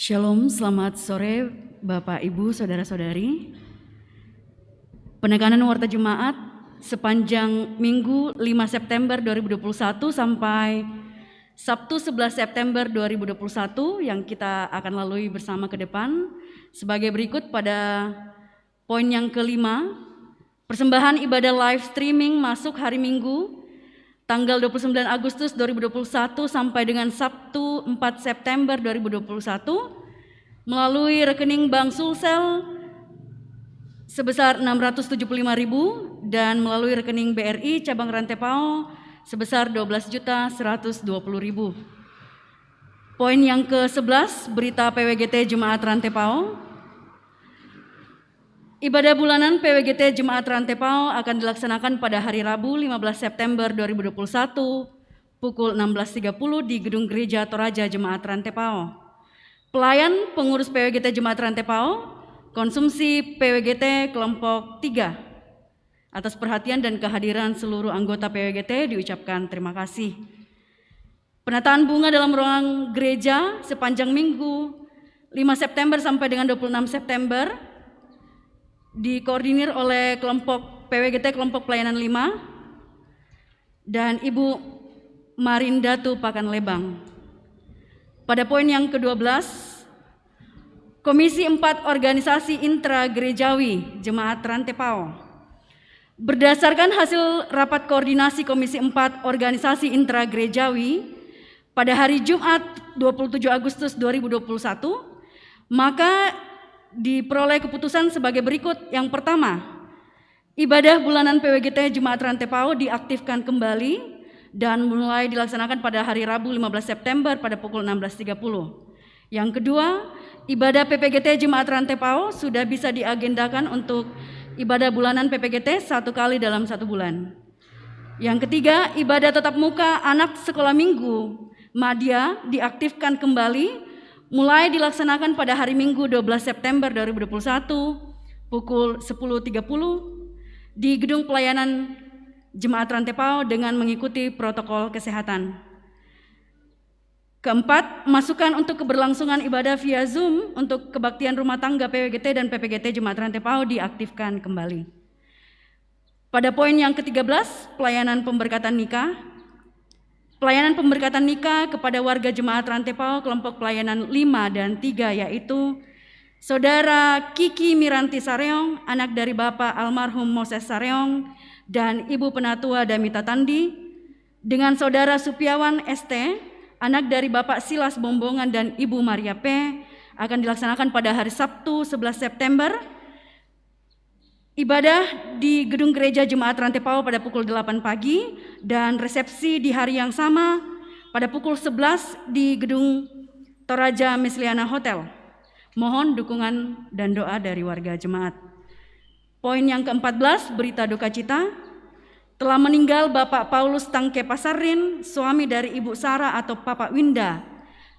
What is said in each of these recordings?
Shalom, selamat sore Bapak, Ibu, Saudara-saudari. Penekanan warta jemaat sepanjang Minggu 5 September 2021 sampai Sabtu 11 September 2021 yang kita akan lalui bersama ke depan sebagai berikut. Pada poin yang kelima, persembahan ibadah live streaming masuk hari Minggu tanggal 29 Agustus 2021 sampai dengan Sabtu 4 September 2021 melalui rekening Bank Sulsel sebesar 675.000 dan melalui rekening BRI cabang Rantepao sebesar 12.120.000. Poin yang ke-11, berita PWGT Jemaat Rantepao. Ibadah bulanan PWGT Jemaat Rantepao akan dilaksanakan pada hari Rabu 15 September 2021 pukul 16.30 di Gedung Gereja Toraja Jemaat Rantepao. Pelayan pengurus PWGT Jemaat Rantepao, konsumsi PWGT kelompok 3. Atas perhatian dan kehadiran seluruh anggota PWGT diucapkan terima kasih. Penataan bunga dalam ruang gereja sepanjang Minggu 5 September sampai dengan 26 September dikoordinir oleh kelompok PWGT kelompok pelayanan 5 dan Ibu Marindatu Pakan Lebang. Pada poin yang ke-12, Komisi 4 Organisasi Intra Gerejawi Jemaat Rantepao. Berdasarkan hasil rapat koordinasi Komisi 4 Organisasi Intra Gerejawi pada hari Jumat 27 Agustus 2021, maka diperoleh keputusan sebagai berikut. Yang pertama, ibadah bulanan PWGT Jemaat Rantepao diaktifkan kembali dan mulai dilaksanakan pada hari Rabu 15 September pada pukul 16.30. Yang kedua, ibadah PPGT Jemaat Rantepao sudah bisa diagendakan untuk ibadah bulanan PPGT 1 kali dalam 1 bulan. Yang ketiga, ibadah tatap muka anak sekolah minggu Madya diaktifkan kembali mulai dilaksanakan pada hari Minggu 12 September 2021 pukul 10.30 di Gedung Pelayanan Jemaat Rantepao dengan mengikuti protokol kesehatan. Keempat, masukan untuk keberlangsungan ibadah via Zoom untuk kebaktian rumah tangga PWGT dan PPGT Jemaat Rantepao diaktifkan kembali. Pada poin yang ke-13, pelayanan pemberkatan nikah. Pelayanan pemberkatan nikah kepada warga Jemaat Rantepao kelompok pelayanan 5 dan 3 yaitu Saudara Kiki Miranti Sareong, anak dari Bapak almarhum Moses Sareong dan Ibu Penatua Damita Tandi, dengan Saudara Supiawan ST, anak dari Bapak Silas Bombongan dan Ibu Maria P, akan dilaksanakan pada hari Sabtu 11 September. Ibadah di Gedung Gereja Jemaat Rantepao pada pukul 8 pagi dan resepsi di hari yang sama pada pukul 11 di Gedung Toraja Mesliana Hotel. Mohon dukungan dan doa dari warga jemaat. Poin yang ke-14, berita duka cita. Telah meninggal Bapak Paulus Tangke Pasarin, suami dari Ibu Sarah atau Papa Winda,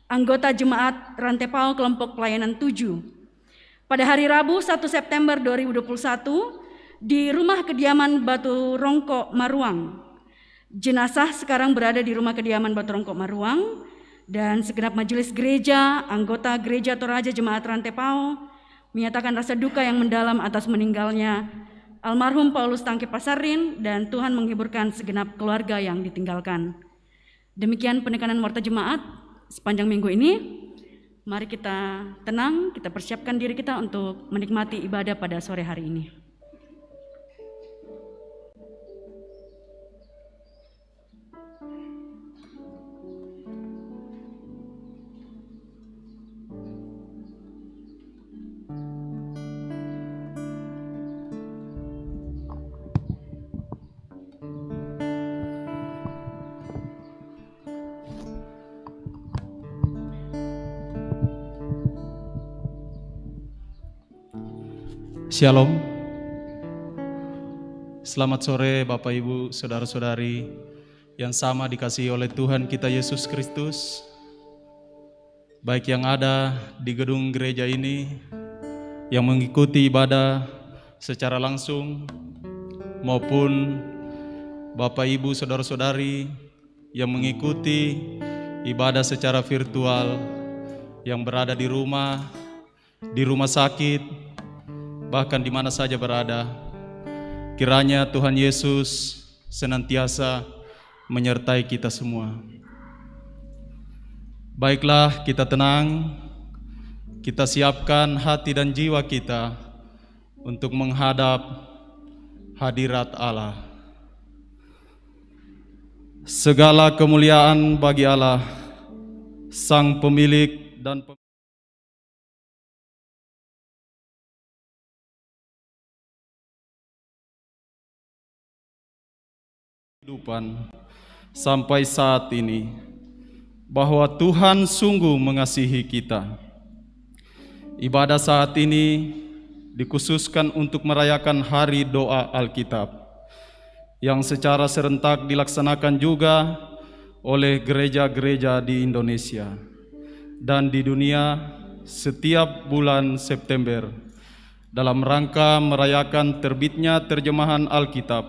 anggota Jemaat Rantepao kelompok pelayanan 7. Pada hari Rabu 1 September 2021 di rumah kediaman Batu Rongkok Maruang. Jenazah sekarang berada di rumah kediaman Batu Rongkok Maruang dan segenap majelis gereja, anggota Gereja Toraja Jemaat Rantepao menyatakan rasa duka yang mendalam atas meninggalnya almarhum Paulus Tangke Pasarin dan Tuhan menghiburkan segenap keluarga yang ditinggalkan. Demikian penekanan warta jemaat sepanjang minggu ini. Mari kita tenang, kita persiapkan diri kita untuk menikmati ibadah pada sore hari ini. Shalom. Selamat sore Bapak Ibu, Saudara-saudari yang sama dikasihi oleh Tuhan kita Yesus Kristus. Baik yang ada di gedung gereja ini, yang mengikuti ibadah secara langsung, maupun Bapak Ibu, Saudara-saudari yang mengikuti ibadah secara virtual yang berada di rumah sakit, bahkan di mana saja berada. Kiranya Tuhan Yesus senantiasa menyertai kita semua. Baiklah, kita tenang, kita siapkan hati dan jiwa kita untuk menghadap hadirat Allah. Segala kemuliaan bagi Allah, Sang Pemilik dan kehidupan sampai saat ini, bahwa Tuhan sungguh mengasihi kita. Ibadah saat ini dikhususkan untuk merayakan Hari Doa Alkitab yang secara serentak dilaksanakan juga oleh gereja-gereja di Indonesia dan di dunia setiap bulan September dalam rangka merayakan terbitnya terjemahan Alkitab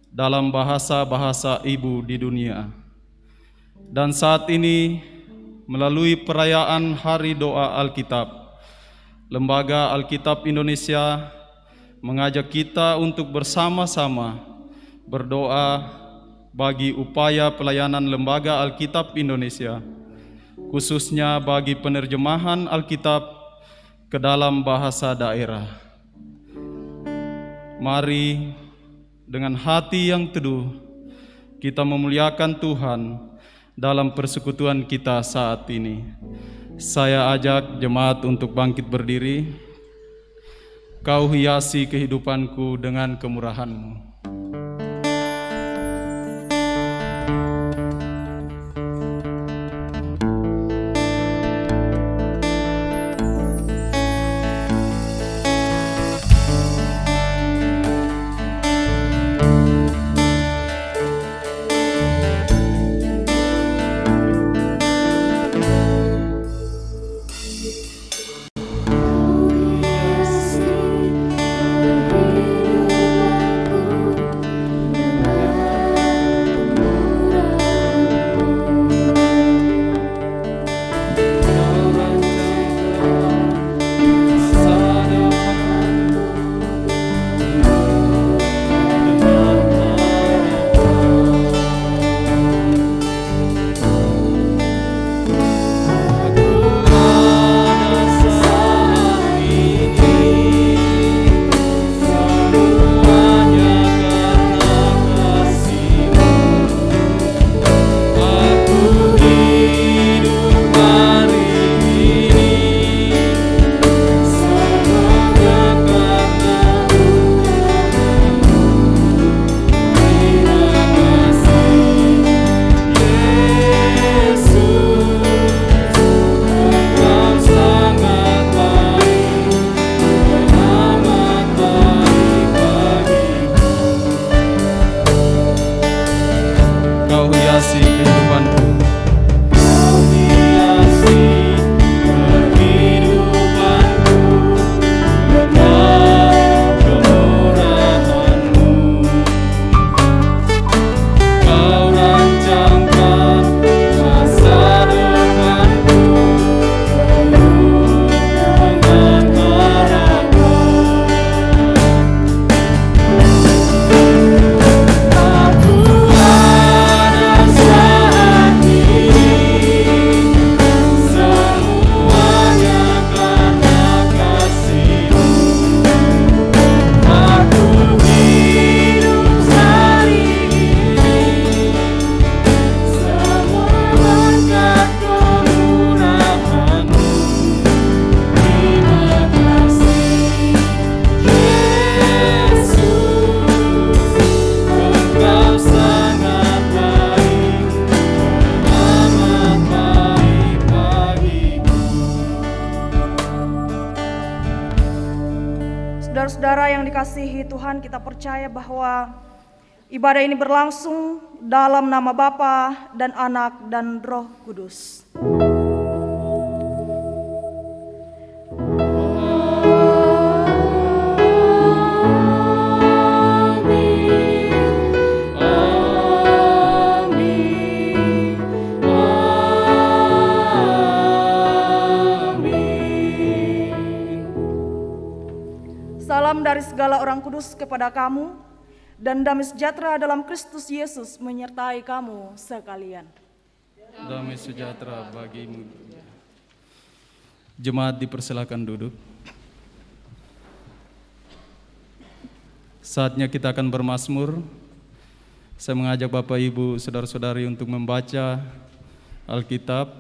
dalam bahasa-bahasa ibu di dunia. Dan saat ini melalui perayaan Hari Doa Alkitab, Lembaga Alkitab Indonesia mengajak kita untuk bersama-sama berdoa bagi upaya pelayanan Lembaga Alkitab Indonesia, khususnya bagi penerjemahan Alkitab ke dalam bahasa daerah. Mari dengan hati yang teduh kita memuliakan Tuhan dalam persekutuan kita saat ini. Saya ajak jemaat untuk bangkit berdiri. Kau hiasi kehidupanku dengan kemurahan-Mu. Saudara-saudara yang dikasihi Tuhan, kita percaya bahwa ibadah ini berlangsung dalam nama Bapa dan Anak dan Roh Kudus. dari segala orang kudus kepada kamu, dan damai sejahtera dalam Kristus Yesus menyertai kamu sekalian. Damai sejahtera bagimu. Jemaat dipersilakan duduk. Saatnya kita akan bermazmur. Saya mengajak Bapak Ibu, saudara-saudari untuk membaca Alkitab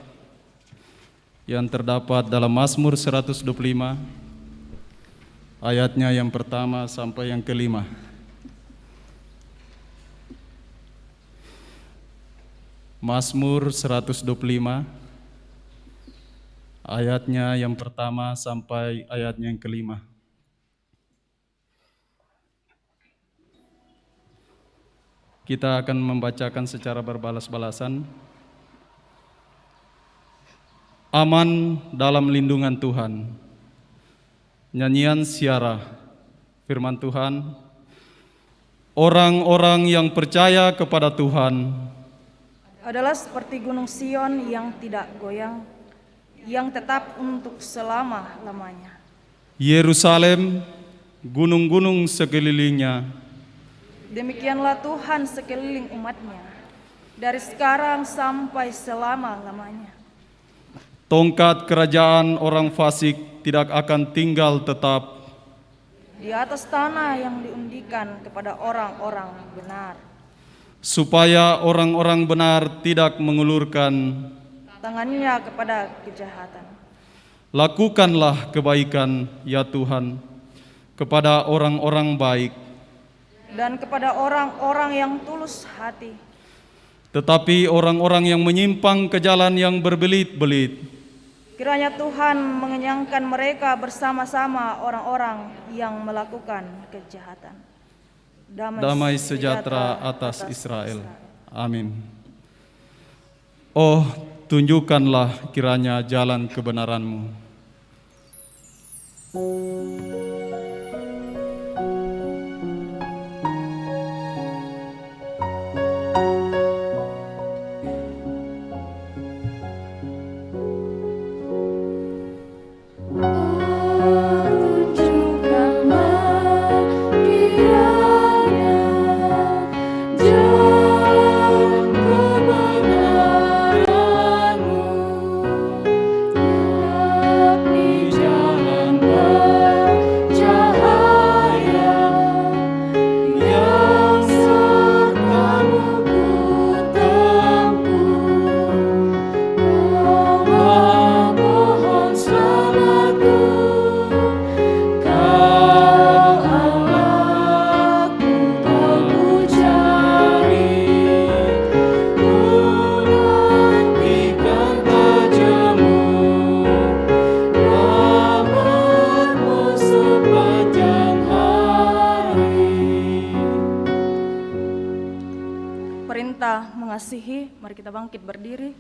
yang terdapat dalam Mazmur 125, ayatnya yang pertama sampai yang kelima. Mazmur 125, ayatnya yang pertama sampai ayatnya yang kelima. Kita akan membacakan secara berbalas-balasan. Aman dalam lindungan Tuhan. Nyanyian Siara, firman Tuhan. Orang-orang yang percaya kepada Tuhan adalah seperti gunung Sion yang tidak goyang, yang tetap untuk selama-lamanya. Yerusalem, gunung-gunung sekelilingnya. Demikianlah Tuhan sekeliling umatnya, dari sekarang sampai selama-lamanya. Tongkat kerajaan orang fasik tidak akan tinggal tetap Di atas tanah yang diundikan kepada orang-orang benar, supaya orang-orang benar tidak mengulurkan tangannya kepada kejahatan. Lakukanlah kebaikan, ya Tuhan, kepada orang-orang baik, Dan kepada orang-orang yang tulus hati. tetapi orang-orang yang menyimpang ke jalan yang berbelit-belit, Kiranya Tuhan mengenyangkan mereka bersama-sama orang-orang yang melakukan kejahatan. damai sejahtera atas Israel. Amin. Oh, tunjukkanlah kiranya jalan kebenaran-Mu. Perintah mengasihi, mari kita bangkit berdiri.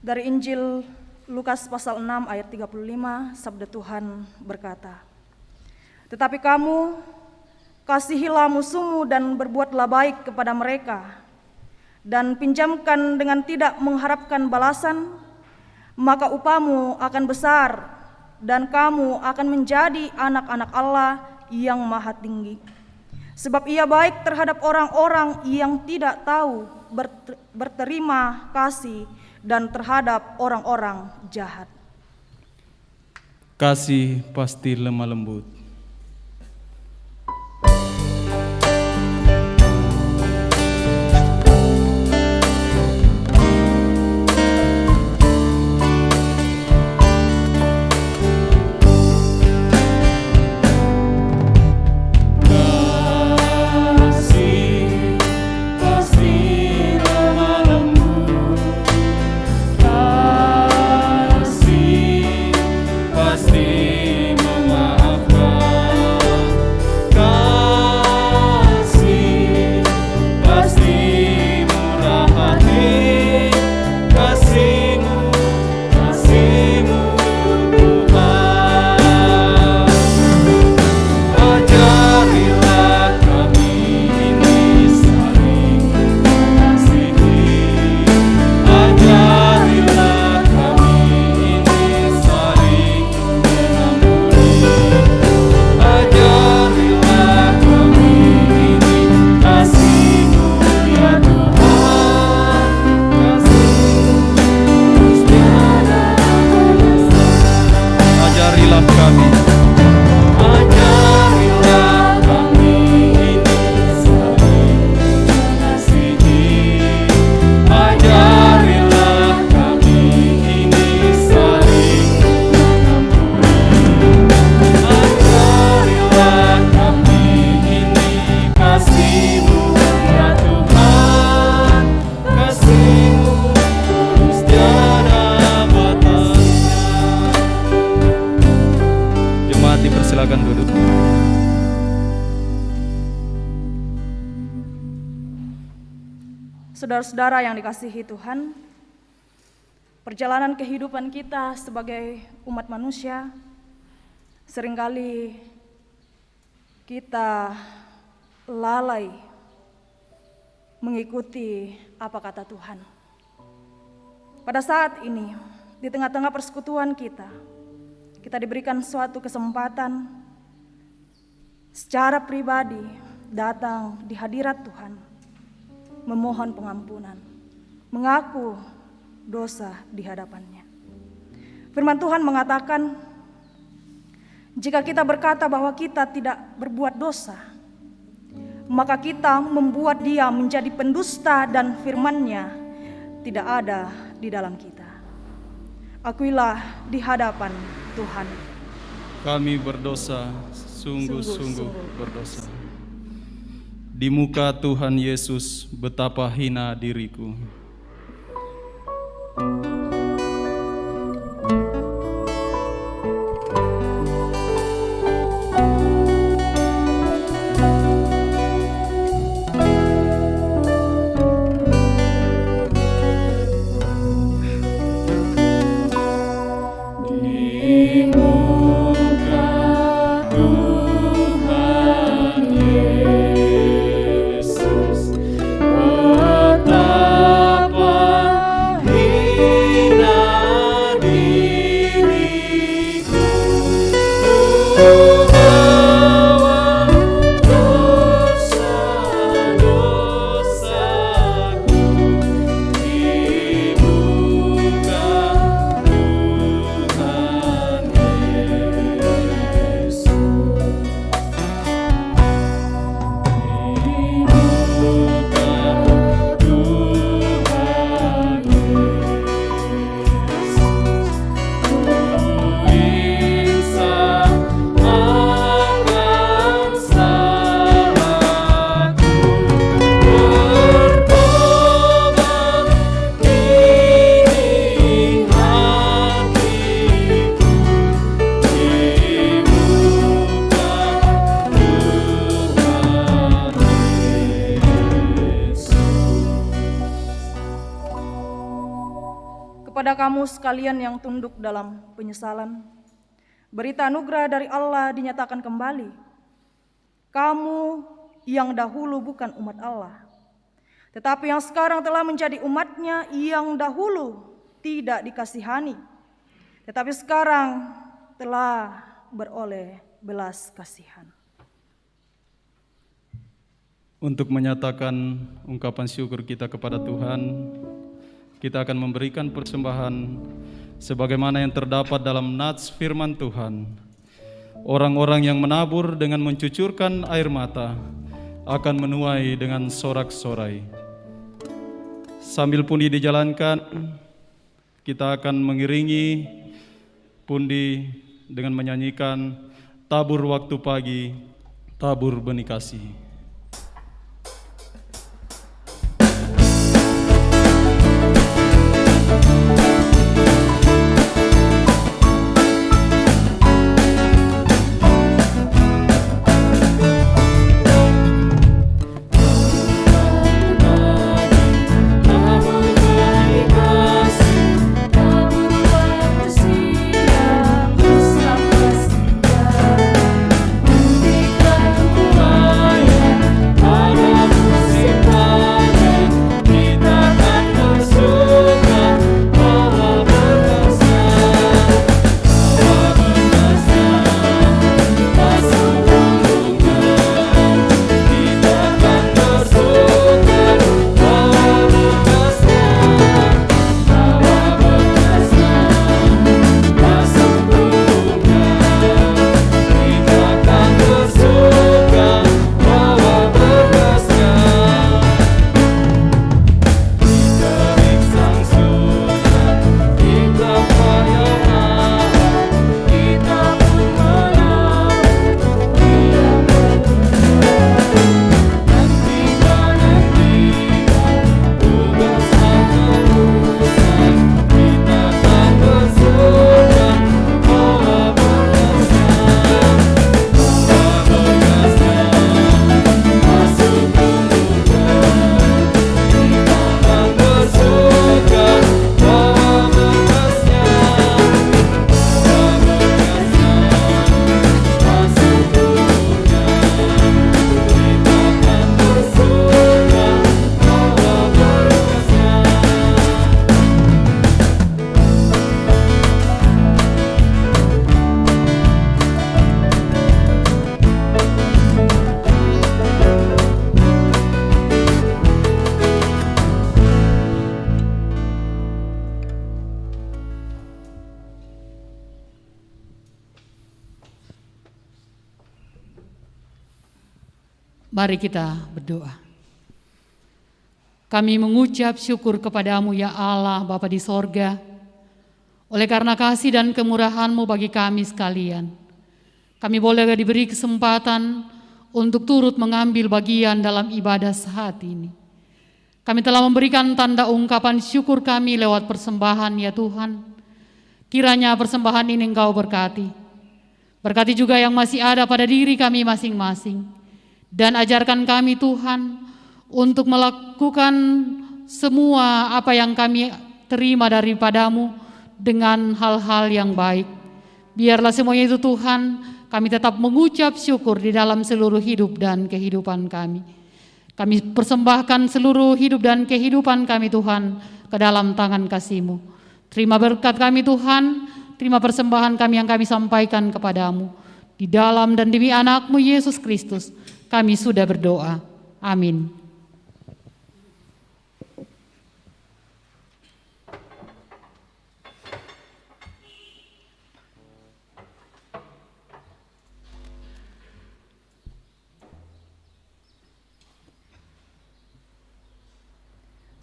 Dari Injil Lukas pasal 6 ayat 35, sabda Tuhan berkata, "Tetapi kamu kasihilah musuhmu dan berbuatlah baik kepada mereka, dan pinjamkan dengan tidak mengharapkan balasan, maka upahmu akan besar, dan kamu akan menjadi anak-anak Allah yang maha tinggi. Sebab ia baik terhadap orang-orang yang tidak tahu berterima kasih dan terhadap orang-orang jahat." Kasih pasti lemah lembut. Pasti memaafkan. Saudara-saudara yang dikasihi Tuhan, perjalanan kehidupan kita sebagai umat manusia, seringkali kita lalai mengikuti apa kata Tuhan. Pada saat ini, di tengah-tengah persekutuan kita diberikan suatu kesempatan secara pribadi datang di hadirat Tuhan, memohon pengampunan, mengaku dosa di hadapannya. Firman Tuhan mengatakan, jika kita berkata bahwa kita tidak berbuat dosa, maka kita membuat Dia menjadi pendusta dan firman-Nya tidak ada di dalam kita. Akuilah di hadapan Tuhan. Kami berdosa, sungguh-sungguh berdosa. Di muka Tuhan Yesus betapa hina diriku. Kepada kamu sekalian yang tunduk dalam penyesalan, berita anugerah dari Allah dinyatakan kembali. Kamu yang dahulu bukan umat Allah, tetapi yang sekarang telah menjadi umat-Nya, yang dahulu tidak dikasihani, tetapi sekarang telah beroleh belas kasihan. Untuk menyatakan ungkapan syukur kita kepada Tuhan, kita akan memberikan persembahan sebagaimana yang terdapat dalam nats firman Tuhan. Orang-orang yang menabur dengan mencucurkan air mata akan menuai dengan sorak-sorai. Sambil pundi dijalankan, kita akan mengiringi pundi dengan menyanyikan tabur waktu pagi, tabur benih kasih. Berikan Mari kita berdoa. Kami mengucap syukur kepadamu ya Allah Bapa di sorga, oleh karena kasih dan kemurahan-Mu bagi kami sekalian. Kami boleh diberi kesempatan untuk turut mengambil bagian dalam ibadah saat ini. Kami telah memberikan tanda ungkapan syukur kami lewat persembahan ya Tuhan. Kiranya persembahan ini Engkau berkati. Berkati juga yang masih ada pada diri kami masing-masing. Dan ajarkan kami Tuhan untuk melakukan semua apa yang kami terima daripada-Mu dengan hal-hal yang baik. Biarlah semuanya itu Tuhan, kami tetap mengucap syukur di dalam seluruh hidup dan kehidupan kami. Kami persembahkan seluruh hidup dan kehidupan kami Tuhan ke dalam tangan kasih-Mu. Terima berkat kami Tuhan, terima persembahan kami yang kami sampaikan kepadamu. Di dalam dan demi anak-Mu Yesus Kristus, kami sudah berdoa. Amin.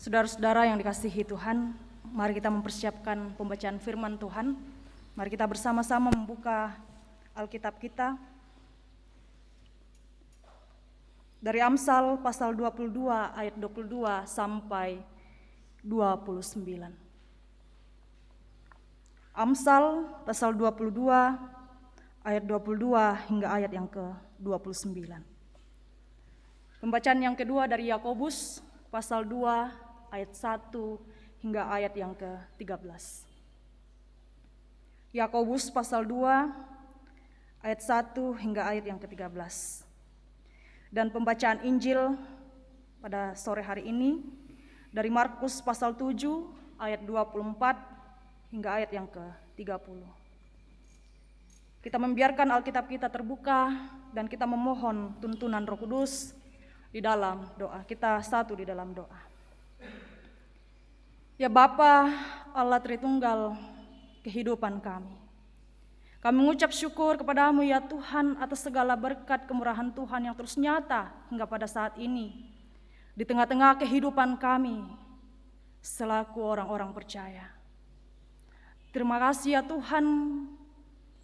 Saudara-saudara yang dikasihi Tuhan, mari kita mempersiapkan pembacaan firman Tuhan. Mari kita bersama-sama membuka Alkitab kita. Dari Amsal pasal 22 ayat 22 sampai 29. Amsal pasal 22 ayat 22 hingga ayat yang ke-29. Pembacaan yang kedua dari Yakobus pasal 2 ayat 1 hingga ayat yang ke-13. Yakobus pasal 2 ayat 1 hingga ayat yang ke-13. Dan pembacaan Injil pada sore hari ini dari Markus pasal 7 ayat 24 hingga ayat yang ke-30. Kita membiarkan Alkitab kita terbuka dan kita memohon tuntunan Roh Kudus di dalam doa. Kita satu di dalam doa. Ya Bapa Allah Tritunggal kehidupan kami. Kami mengucap syukur kepadamu ya Tuhan atas segala berkat kemurahan Tuhan yang terus nyata hingga pada saat ini. Di tengah-tengah kehidupan kami selaku orang-orang percaya. Terima kasih ya Tuhan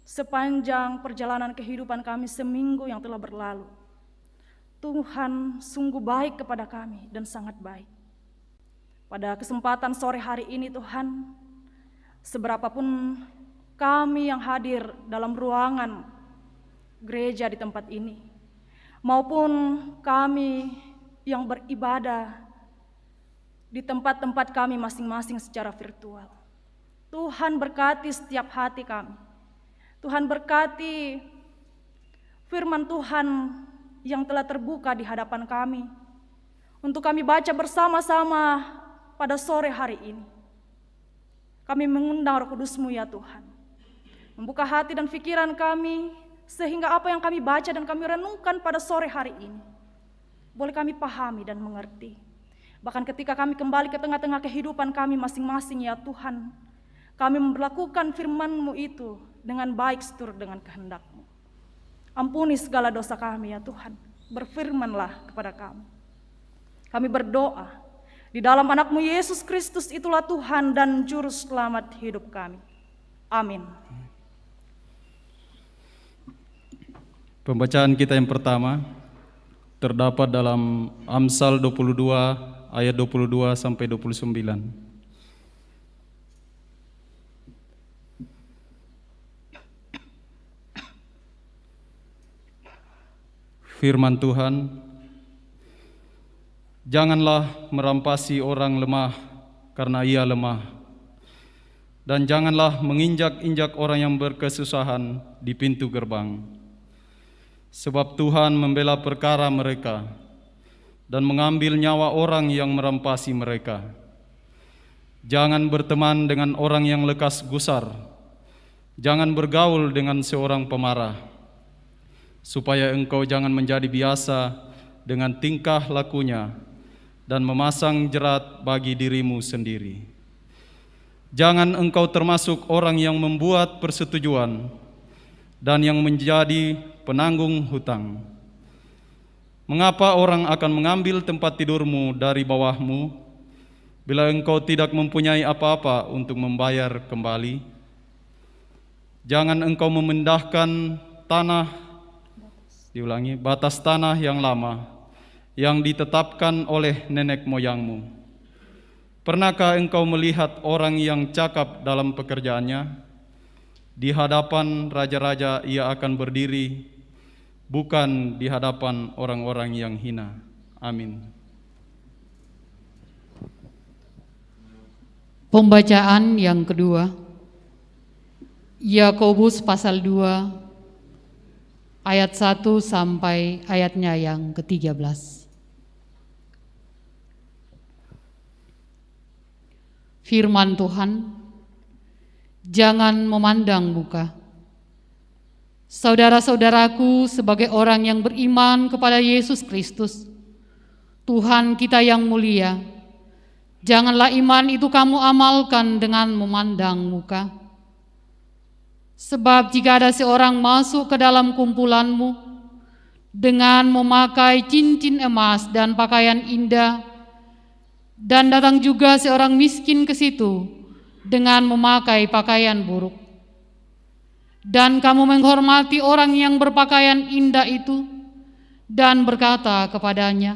sepanjang perjalanan kehidupan kami seminggu yang telah berlalu. Tuhan sungguh baik kepada kami dan sangat baik. Pada kesempatan sore hari ini Tuhan, seberapapun kami yang hadir dalam ruangan gereja di tempat ini, maupun kami yang beribadah di tempat-tempat kami masing-masing secara virtual. Tuhan berkati setiap hati kami. Tuhan berkati firman Tuhan yang telah terbuka di hadapan kami untuk kami baca bersama-sama pada sore hari ini. Kami mengundang Roh Kudus-Mu ya Tuhan, membuka hati dan pikiran kami sehingga apa yang kami baca dan kami renungkan pada sore hari ini boleh kami pahami dan mengerti. Bahkan ketika kami kembali ke tengah-tengah kehidupan kami masing-masing ya Tuhan, kami memperlakukan firman-Mu itu dengan baik seturut dengan kehendak-Mu. Ampuni segala dosa kami ya Tuhan, berfirmanlah kepada kami. Kami berdoa di dalam anak-Mu Yesus Kristus, itulah Tuhan dan Juru Selamat hidup kami. Amin. Pembacaan kita yang pertama terdapat dalam Amsal 22 ayat 22 sampai 29. Firman Tuhan, janganlah merampasi orang lemah karena ia lemah, dan janganlah menginjak-injak orang yang berkesusahan di pintu gerbang. Sebab Tuhan membela perkara mereka dan mengambil nyawa orang yang merampasi mereka. Jangan berteman dengan orang yang lekas gusar, jangan bergaul dengan seorang pemarah, supaya engkau jangan menjadi biasa dengan tingkah lakunya dan memasang jerat bagi dirimu sendiri. Jangan engkau termasuk orang yang membuat persetujuan dan yang menjadi penanggung hutang. Mengapa orang akan mengambil tempat tidurmu dari bawahmu, bila engkau tidak mempunyai apa-apa untuk membayar kembali? Jangan engkau memindahkan batas tanah yang lama, yang ditetapkan oleh nenek moyangmu. Pernahkah engkau melihat orang yang cakap dalam pekerjaannya? Di hadapan raja-raja ia akan berdiri, bukan di hadapan orang-orang yang hina. Amin. Pembacaan yang kedua, Yakobus pasal 2 ayat 1 sampai ayatnya yang ke-13. Firman Tuhan, jangan memandang muka. Saudara-saudaraku, sebagai orang yang beriman kepada Yesus Kristus, Tuhan kita yang mulia, janganlah iman itu kamu amalkan dengan memandang muka. Sebab jika ada seorang masuk ke dalam kumpulanmu dengan memakai cincin emas dan pakaian indah, dan datang juga seorang miskin ke situ dengan memakai pakaian buruk, dan kamu menghormati orang yang berpakaian indah itu dan berkata kepadanya,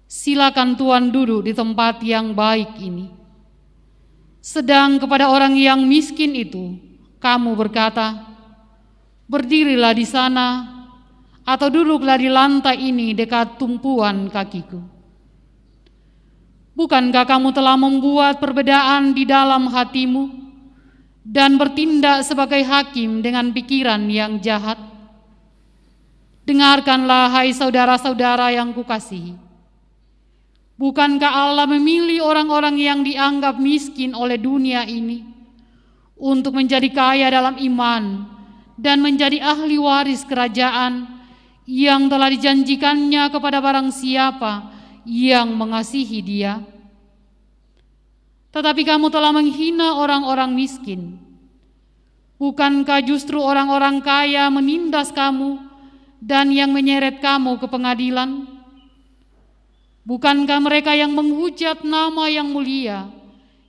silakan Tuan duduk di tempat yang baik ini. Sedang kepada orang yang miskin itu kamu berkata, berdirilah di sana atau duduklah di lantai ini dekat tumpuan kakiku. Bukankah kamu telah membuat perbedaan di dalam hatimu dan bertindak sebagai hakim dengan pikiran yang jahat? Dengarkanlah, hai saudara-saudara yang kukasihi. Bukankah Allah memilih orang-orang yang dianggap miskin oleh dunia ini untuk menjadi kaya dalam iman dan menjadi ahli waris kerajaan yang telah dijanjikannya kepada barang siapa yang mengasihi Dia? Tetapi kamu telah menghina orang-orang miskin. Bukankah justru orang-orang kaya menindas kamu dan yang menyeret kamu ke pengadilan? Bukankah mereka yang menghujat nama yang mulia,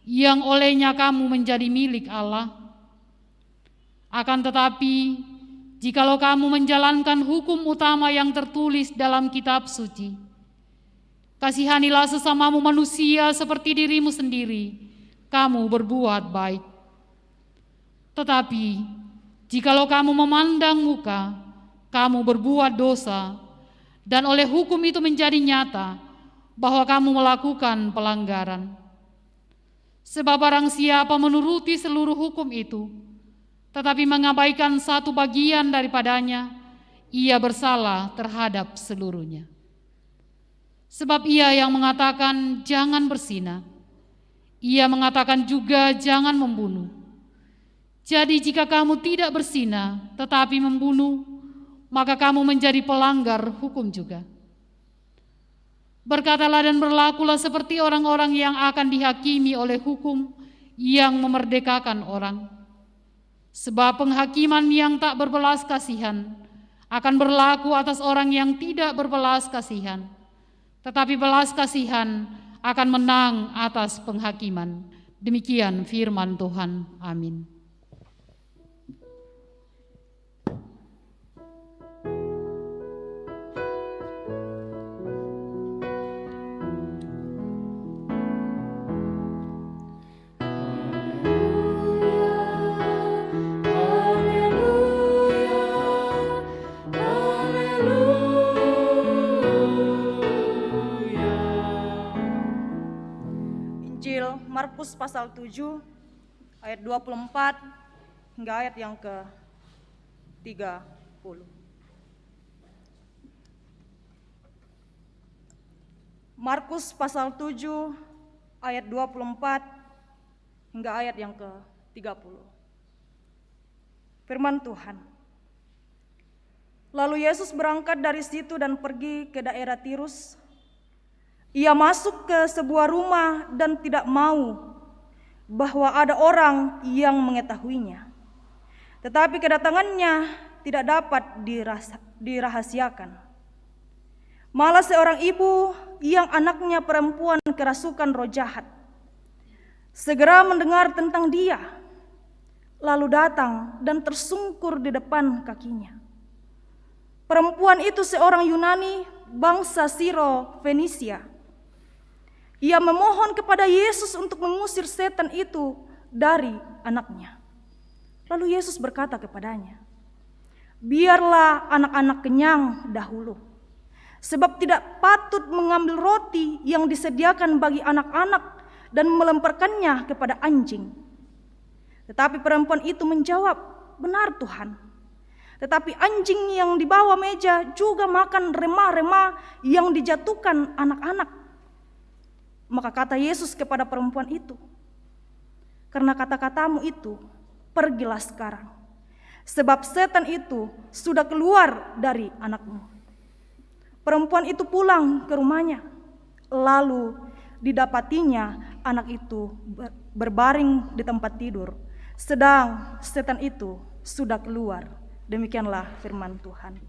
yang olehnya kamu menjadi milik Allah? Akan tetapi, jikalau kamu menjalankan hukum utama yang tertulis dalam kitab suci, kasihanilah sesamamu manusia seperti dirimu sendiri, kamu berbuat baik. Tetapi, jikalau kamu memandang muka, kamu berbuat dosa, dan oleh hukum itu menjadi nyata bahwa kamu melakukan pelanggaran. Sebab barang siapa menuruti seluruh hukum itu, tetapi mengabaikan satu bagian daripadanya, ia bersalah terhadap seluruhnya. Sebab ia yang mengatakan jangan berzina, ia mengatakan juga jangan membunuh. Jadi jika kamu tidak berzina tetapi membunuh, maka kamu menjadi pelanggar hukum juga. Berkatalah dan berlakulah seperti orang-orang yang akan dihakimi oleh hukum yang memerdekakan orang. Sebab penghakiman yang tak berbelas kasihan akan berlaku atas orang yang tidak berbelas kasihan. Tetapi belas kasihan akan menang atas penghakiman. Demikian firman Tuhan. Amin. Markus pasal 7 ayat 24 hingga ayat yang ke-30. Markus pasal 7 ayat 24 hingga ayat yang ke-30. Firman Tuhan. Lalu Yesus berangkat dari situ dan pergi ke daerah Tirus. Ia masuk ke sebuah rumah dan tidak mau bahwa ada orang yang mengetahuinya. Tetapi kedatangannya tidak dapat dirahasiakan. Malah seorang ibu yang anaknya perempuan kerasukan roh jahat segera mendengar tentang dia, lalu datang dan tersungkur di depan kakinya. Perempuan itu seorang Yunani bangsa Siro Fenisia. Ia memohon kepada Yesus untuk mengusir setan itu dari anaknya. Lalu Yesus berkata kepadanya, "Biarlah anak-anak kenyang dahulu, sebab tidak patut mengambil roti yang disediakan bagi anak-anak dan melemparkannya kepada anjing." Tetapi perempuan itu menjawab, "Benar Tuhan, tetapi anjing yang di bawah meja juga makan remah-remah yang dijatuhkan anak-anak." Maka kata Yesus kepada perempuan itu, "Karena kata-katamu itu, pergilah sekarang, sebab setan itu sudah keluar dari anakmu." Perempuan itu pulang ke rumahnya, lalu didapatinya anak itu berbaring di tempat tidur, sedang setan itu sudah keluar. Demikianlah firman Tuhan.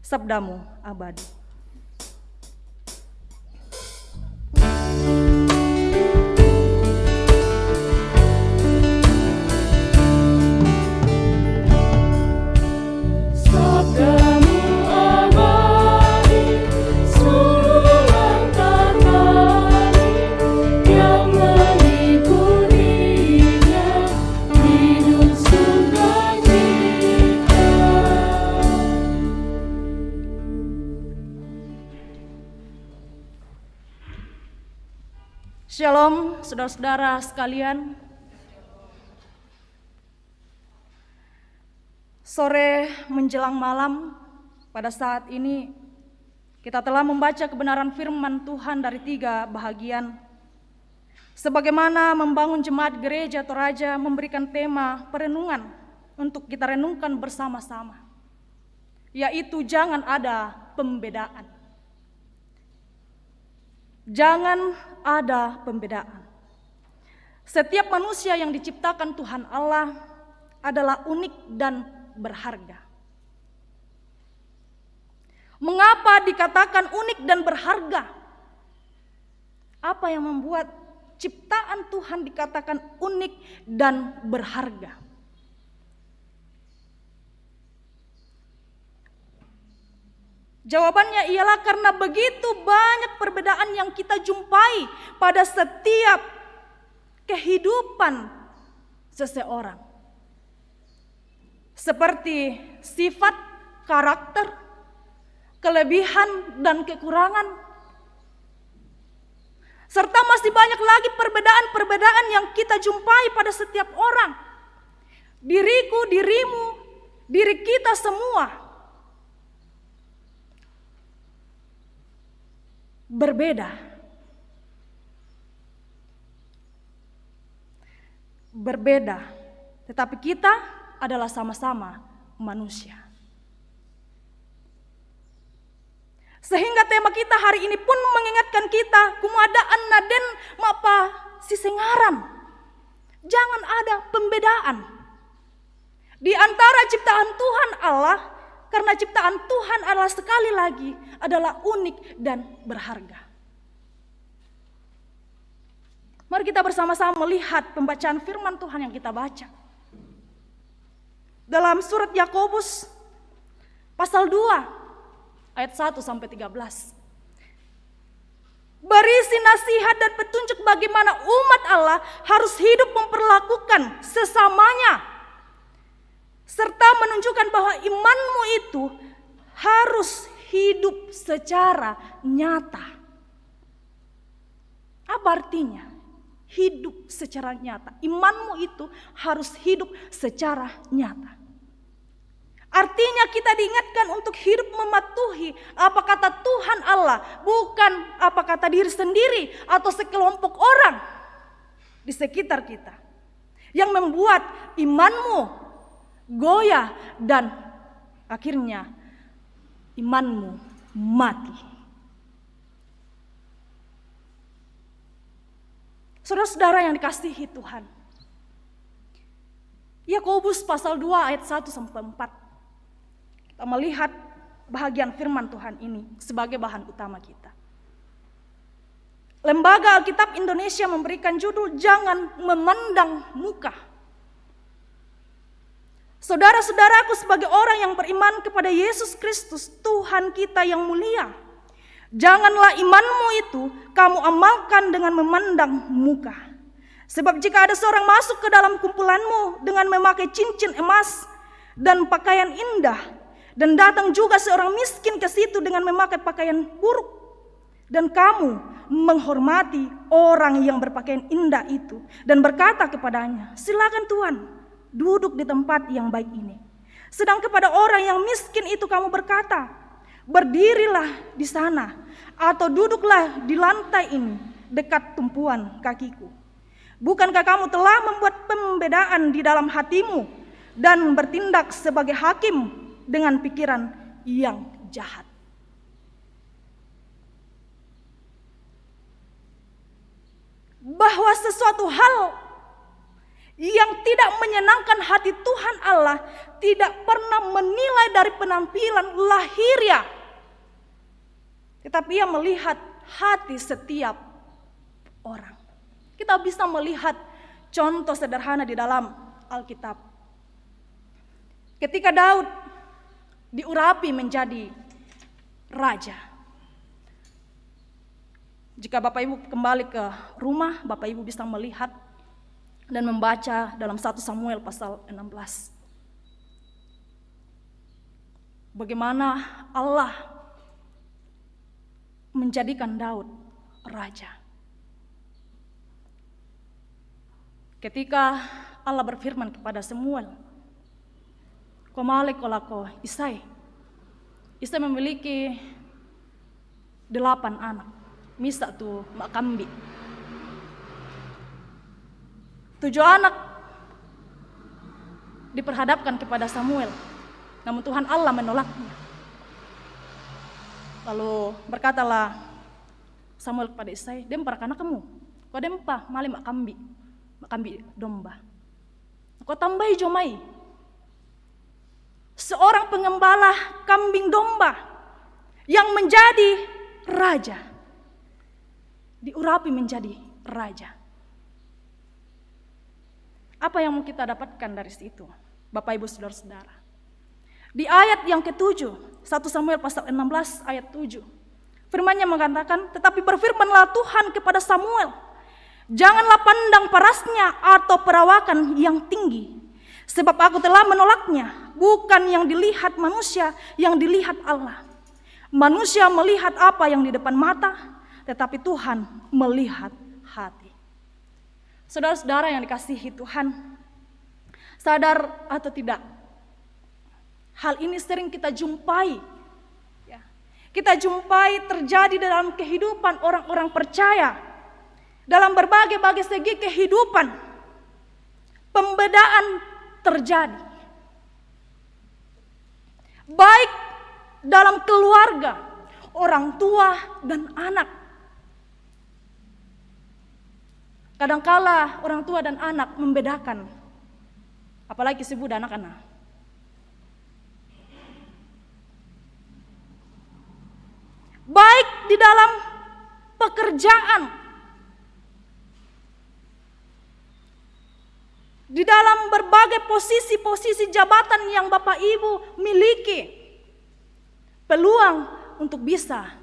Sabdamu abadi. Shalom saudara-saudara sekalian. Sore menjelang malam, pada saat ini kita telah membaca kebenaran firman Tuhan dari 3 bahagian. Sebagaimana membangun jemaat gereja Toraja memberikan tema perenungan untuk kita renungkan bersama-sama, yaitu jangan ada pembedaan. Jangan ada pembedaan. Setiap manusia yang diciptakan Tuhan Allah adalah unik dan berharga. Mengapa dikatakan unik dan berharga? Apa yang membuat ciptaan Tuhan dikatakan unik dan berharga? Jawabannya ialah karena begitu banyak perbedaan yang kita jumpai pada setiap kehidupan seseorang. Seperti sifat, karakter, kelebihan dan kekurangan. Serta masih banyak lagi perbedaan-perbedaan yang kita jumpai pada setiap orang. Diriku, dirimu, diri kita semua berbeda. Berbeda, tetapi kita adalah sama-sama manusia. Sehingga tema kita hari ini pun mengingatkan kita, kumadaan naden mapa sisengaran. Jangan ada pembedaan di antara ciptaan Tuhan Allah, karena ciptaan Tuhan adalah sekali lagi adalah unik dan berharga. Mari kita bersama-sama melihat pembacaan firman Tuhan yang kita baca. Dalam surat Yakobus pasal 2 ayat 1 sampai 13. Berisi nasihat dan petunjuk bagaimana umat Allah harus hidup memperlakukan sesamanya, serta menunjukkan bahwa imanmu itu harus hidup secara nyata. Apa artinya? Hidup secara nyata. Imanmu itu harus hidup secara nyata. Artinya kita diingatkan untuk hidup mematuhi apa kata Tuhan Allah, bukan apa kata diri sendiri atau sekelompok orang di sekitar kita, yang membuat imanmu goyah dan akhirnya imanmu mati. Saudara-saudara yang dikasihi Tuhan, Yakobus pasal 2 ayat 1 sampai 4. Kita melihat bahagian firman Tuhan ini sebagai bahan utama kita. Lembaga Alkitab Indonesia memberikan judul "Jangan Memandang Muka". Saudara-saudaraku, sebagai orang yang beriman kepada Yesus Kristus, Tuhan kita yang mulia, janganlah imanmu itu kamu amalkan dengan memandang muka. Sebab jika ada seorang masuk ke dalam kumpulanmu dengan memakai cincin emas dan pakaian indah, dan datang juga seorang miskin ke situ dengan memakai pakaian buruk, dan kamu menghormati orang yang berpakaian indah itu dan berkata kepadanya, "Silakan Tuan, duduk di tempat yang baik ini." Sedang kepada orang yang miskin itu kamu berkata, "Berdirilah di sana atau duduklah di lantai ini dekat tumpuan kakiku." Bukankah kamu telah membuat pembedaan di dalam hatimu dan bertindak sebagai hakim dengan pikiran yang jahat? Bahwa sesuatu hal yang tidak menyenangkan hati Tuhan Allah tidak pernah menilai dari penampilan lahiriah, tetapi Ia melihat hati setiap orang. Kita bisa melihat contoh sederhana di dalam Alkitab. Ketika Daud diurapi menjadi raja, jika Bapak Ibu kembali ke rumah, Bapak Ibu bisa melihat dan membaca dalam 1 Samuel pasal 16. Bagaimana Allah menjadikan Daud raja. Ketika Allah berfirman kepada Samuel, "Komale kolako Isai." Isai memiliki 8 anak. Misa tu makambi. 7 anak diperhadapkan kepada Samuel, namun Tuhan Allah menolaknya. Lalu berkatalah Samuel kepada Isai, "Dempar anak kamu, kau dempa mali makambi domba. Kau tambahi jomai seorang pengembala kambing domba yang menjadi raja, diurapi menjadi raja." Apa yang mau kita dapatkan dari situ, Bapak Ibu Saudara-saudara? Di ayat yang ke-7, 1 Samuel pasal 16 ayat 7, firman-Nya mengatakan, "Tetapi berfirmanlah Tuhan kepada Samuel, janganlah pandang parasnya atau perawakan yang tinggi, sebab aku telah menolaknya. Bukan yang dilihat manusia, yang dilihat Allah. Manusia melihat apa yang di depan mata, tetapi Tuhan melihat hati." Saudara-saudara yang dikasihi Tuhan, sadar atau tidak, hal ini sering kita jumpai. Kita jumpai terjadi dalam kehidupan orang-orang percaya, dalam berbagai-bagai segi kehidupan. Pembedaan terjadi, baik dalam keluarga, orang tua dan anak. Kadangkala orang tua dan anak membedakan, apalagi si budak anak-anak. Baik di dalam pekerjaan, di dalam berbagai posisi-posisi jabatan yang Bapak Ibu miliki, peluang untuk bisa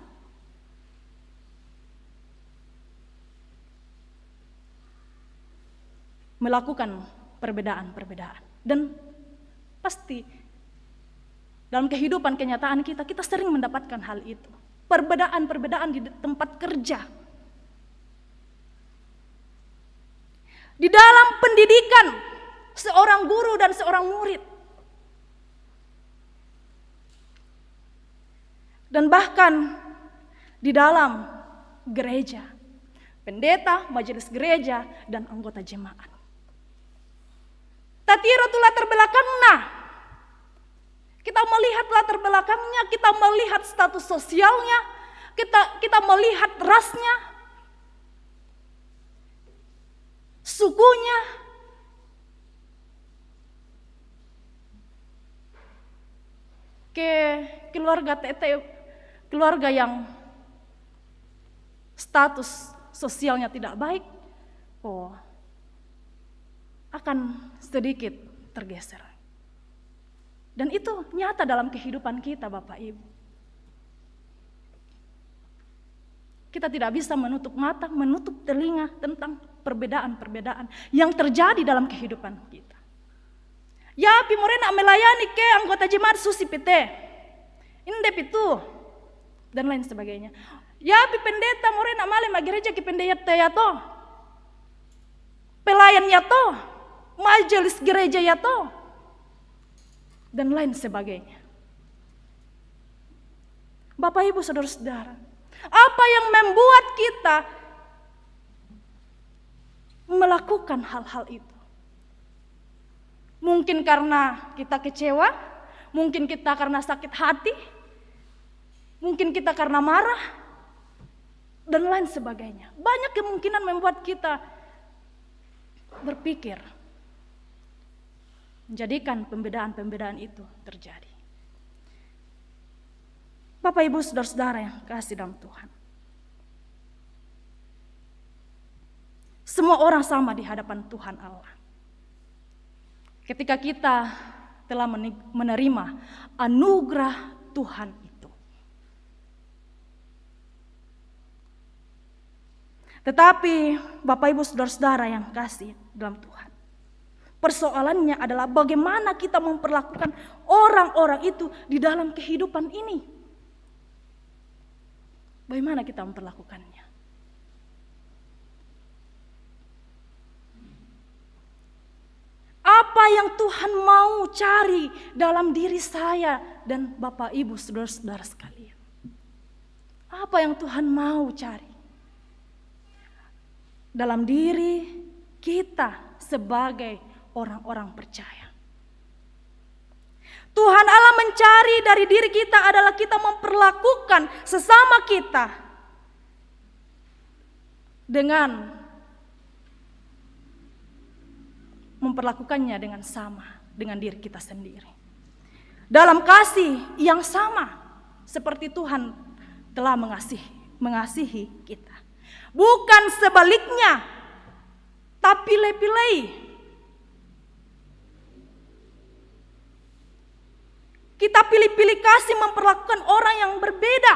melakukan perbedaan-perbedaan. Dan pasti dalam kehidupan kenyataan kita sering mendapatkan hal itu. Perbedaan-perbedaan di tempat kerja, di dalam pendidikan seorang guru dan seorang murid, dan bahkan di dalam gereja, pendeta, majelis gereja, dan anggota jemaat. Tatiro tu latar belakangnya. Kita melihat latar belakangnya, kita melihat status sosialnya, kita melihat rasnya, sukunya. ke keluarga tete, keluarga yang status sosialnya tidak baik, akan sedikit tergeser. Dan itu nyata dalam kehidupan kita, Bapak Ibu. Kita tidak bisa menutup mata, menutup telinga tentang perbedaan-perbedaan yang terjadi dalam kehidupan kita. Ya, pimorena melayani ke anggota jemaat susi PT, indep itu, dan lain sebagainya. Ya, pendeta morena male gereja ki pendeta ya to, pelayan ya to, majelis gereja ya to, dan lain sebagainya. Bapak Ibu saudara-saudara, apa yang membuat kita melakukan hal-hal itu? Mungkin karena kita kecewa, mungkin kita karena sakit hati, mungkin kita karena marah, dan lain sebagainya. Banyak kemungkinan membuat kita berpikir, menjadikan pembedaan-pembedaan itu terjadi. Bapak Ibu saudara-saudara yang kasih dalam Tuhan, semua orang sama di hadapan Tuhan Allah. Ketika kita telah menerima anugerah Tuhan itu. Tetapi Bapak Ibu saudara-saudara yang kasih dalam Tuhan, persoalannya adalah bagaimana kita memperlakukan orang-orang itu di dalam kehidupan ini. Bagaimana kita memperlakukannya? Apa yang Tuhan mau cari dalam diri saya dan Bapak Ibu saudara-saudara sekalian? Apa yang Tuhan mau cari dalam diri kita sebagai orang-orang percaya? Tuhan Allah mencari dari diri kita adalah kita memperlakukan sesama kita dengan memperlakukannya dengan sama dengan diri kita sendiri. Dalam kasih yang sama seperti Tuhan telah mengasihi kita. Bukan sebaliknya, tapi pilih-pilih. Kita pilih-pilih kasih memperlakukan orang yang berbeda,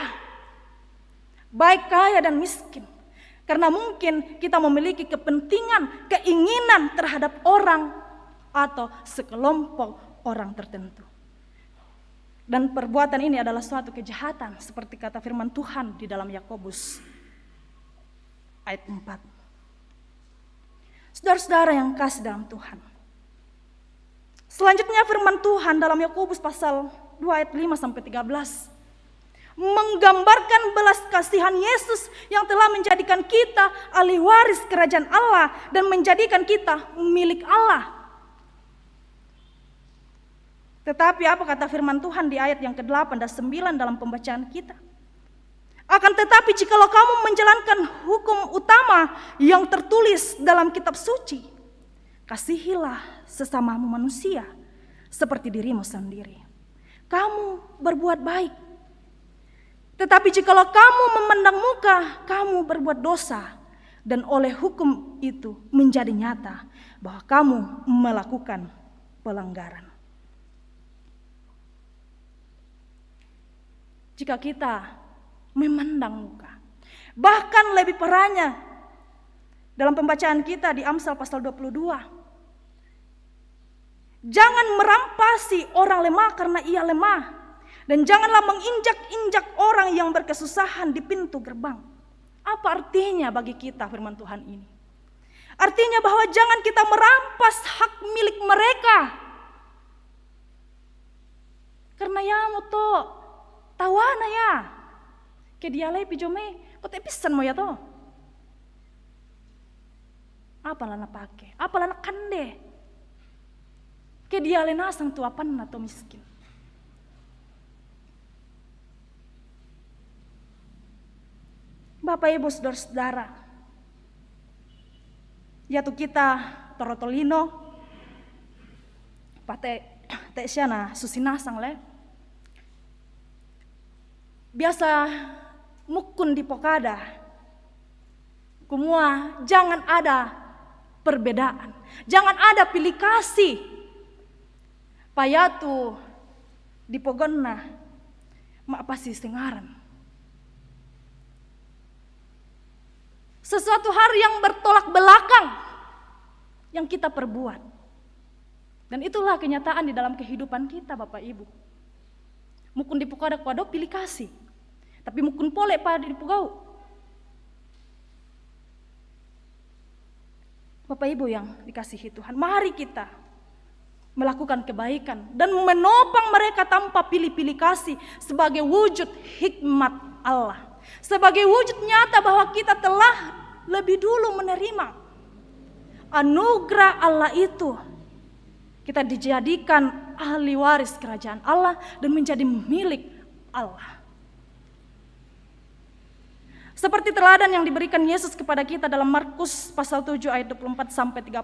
baik kaya dan miskin. Karena mungkin kita memiliki kepentingan, keinginan terhadap orang atau sekelompok orang tertentu. Dan perbuatan ini adalah suatu kejahatan seperti kata firman Tuhan di dalam Yakobus ayat 4. Saudara-saudara yang kasih dalam Tuhan, selanjutnya firman Tuhan dalam Yakobus pasal 2 ayat 5-13 menggambarkan belas kasihan Yesus yang telah menjadikan kita ahli waris kerajaan Allah dan menjadikan kita milik Allah. Tetapi apa kata firman Tuhan di ayat yang ke-8 dan 9 dalam pembacaan kita? Akan tetapi jikalau kamu menjalankan hukum utama yang tertulis dalam kitab suci, kasihilah sesamamu manusia seperti dirimu sendiri. Kamu berbuat baik. Tetapi jikalau kamu memandang muka, kamu berbuat dosa, dan oleh hukum itu menjadi nyata bahwa kamu melakukan pelanggaran. Jika kita memandang muka, bahkan lebih parahnya dalam pembacaan kita di Amsal pasal 22, jangan merampasi orang lemah karena ia lemah. Dan janganlah menginjak-injak orang yang berkesusahan di pintu gerbang. Apa artinya bagi kita firman Tuhan ini? Artinya bahwa jangan kita merampas hak milik mereka. Karena ya moto tawana ya. Ke dialai pijome, kok tepisan mo ya to? Apa lana pake? Apa lana kande? Ke dialai nasang tuapan atau miskin. Bapak Ibu saudara-saudara, yaitu kita torotolino, pate siana susinasang le, biasa mukun di pokada. Kumua jangan ada perbedaan, jangan ada pilih kasih. Payatu di pogonna mak pasti sengaran. Sesuatu hal yang bertolak belakang yang kita perbuat. Dan itulah kenyataan di dalam kehidupan kita, Bapak Ibu. Mukun di pokada kuado pilih kasih. Tapi mukun pole pada di pugau. Bapak Ibu yang dikasihi Tuhan, mari kita melakukan kebaikan dan menopang mereka tanpa pilih-pilih kasih sebagai wujud hikmat Allah. Sebagai wujud nyata bahwa kita telah lebih dulu menerima anugerah Allah itu. Kita dijadikan ahli waris kerajaan Allah dan menjadi milik Allah. Seperti teladan yang diberikan Yesus kepada kita dalam Markus pasal 7 ayat 24 sampai 30.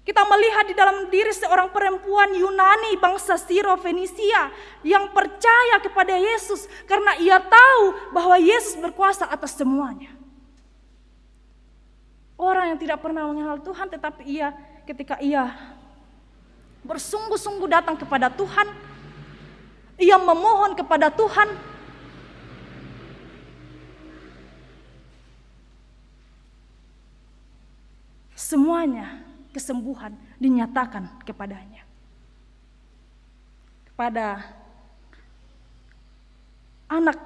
Kita melihat di dalam diri seorang perempuan Yunani bangsa Siro Fenisia yang percaya kepada Yesus karena ia tahu bahwa Yesus berkuasa atas semuanya. Orang yang tidak pernah mengenal Tuhan, tetapi ketika ia bersungguh-sungguh datang kepada Tuhan, ia memohon kepada Tuhan, semuanya kesembuhan dinyatakan kepadanya. Kepada anak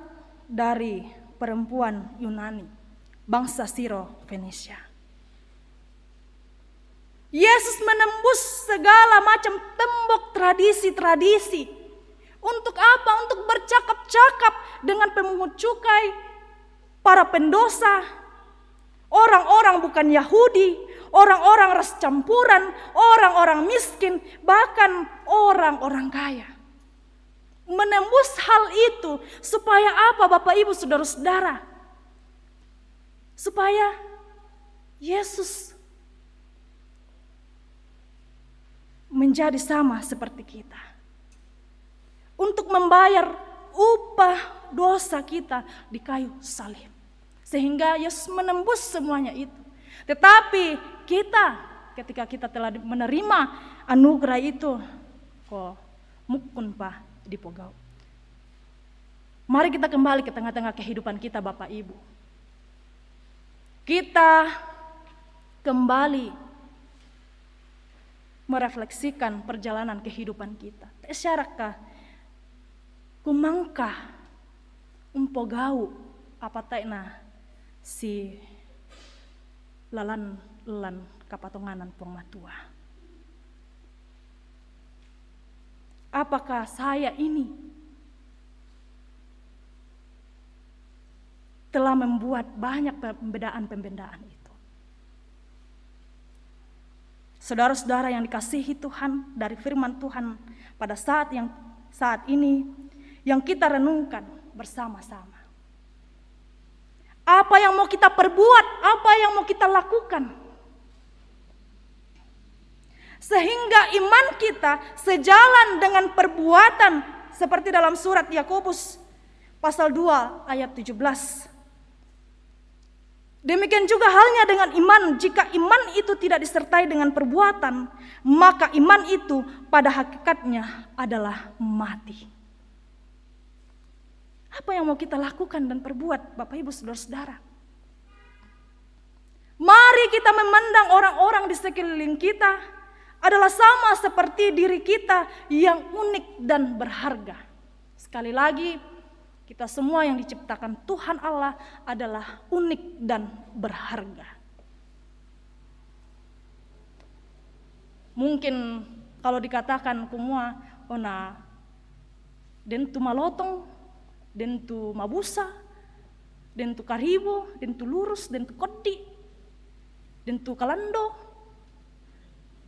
dari perempuan Yunani, bangsa Siro Fenisia. Yesus menembus segala macam tembok tradisi-tradisi. Untuk apa? Untuk bercakap-cakap dengan pemungut cukai, para pendosa, orang-orang bukan Yahudi, orang-orang ras campuran, orang-orang miskin, bahkan orang-orang kaya. Menembus hal itu supaya apa, Bapak Ibu Saudara-saudara? Supaya Yesus menjadi sama seperti kita. Untuk membayar upah dosa kita di kayu salib. Sehingga Yesus menembus semuanya itu. Tetapi kita, ketika kita telah menerima anugerah itu, kok mukun pa di pogau. Mari kita kembali ke tengah-tengah kehidupan kita, Bapak Ibu. Kita kembali merefleksikan perjalanan kehidupan kita. Syarakah kumangkah umpogau apa taina si lalan kapatonganan pong matua. Apakah saya ini telah membuat banyak pembedaan-pembedaan itu? Saudara-saudara yang dikasihi Tuhan, dari firman Tuhan pada saat ini yang kita renungkan bersama-sama. Apa yang mau kita perbuat, apa yang mau kita lakukan. Sehingga iman kita sejalan dengan perbuatan seperti dalam surat Yakobus pasal 2 ayat 17. Demikian juga halnya dengan iman, jika iman itu tidak disertai dengan perbuatan, maka iman itu pada hakikatnya adalah mati. Apa yang mau kita lakukan dan perbuat, Bapak Ibu Saudara-saudara? Mari kita memandang orang-orang di sekeliling kita adalah sama seperti diri kita yang unik dan berharga. Sekali lagi, kita semua yang diciptakan Tuhan Allah adalah unik dan berharga. Mungkin kalau dikatakan kumua, ona dentu malotong, dentu mabusa, dentu karibo, dentu lurus, dentu kodi, dentu kalando,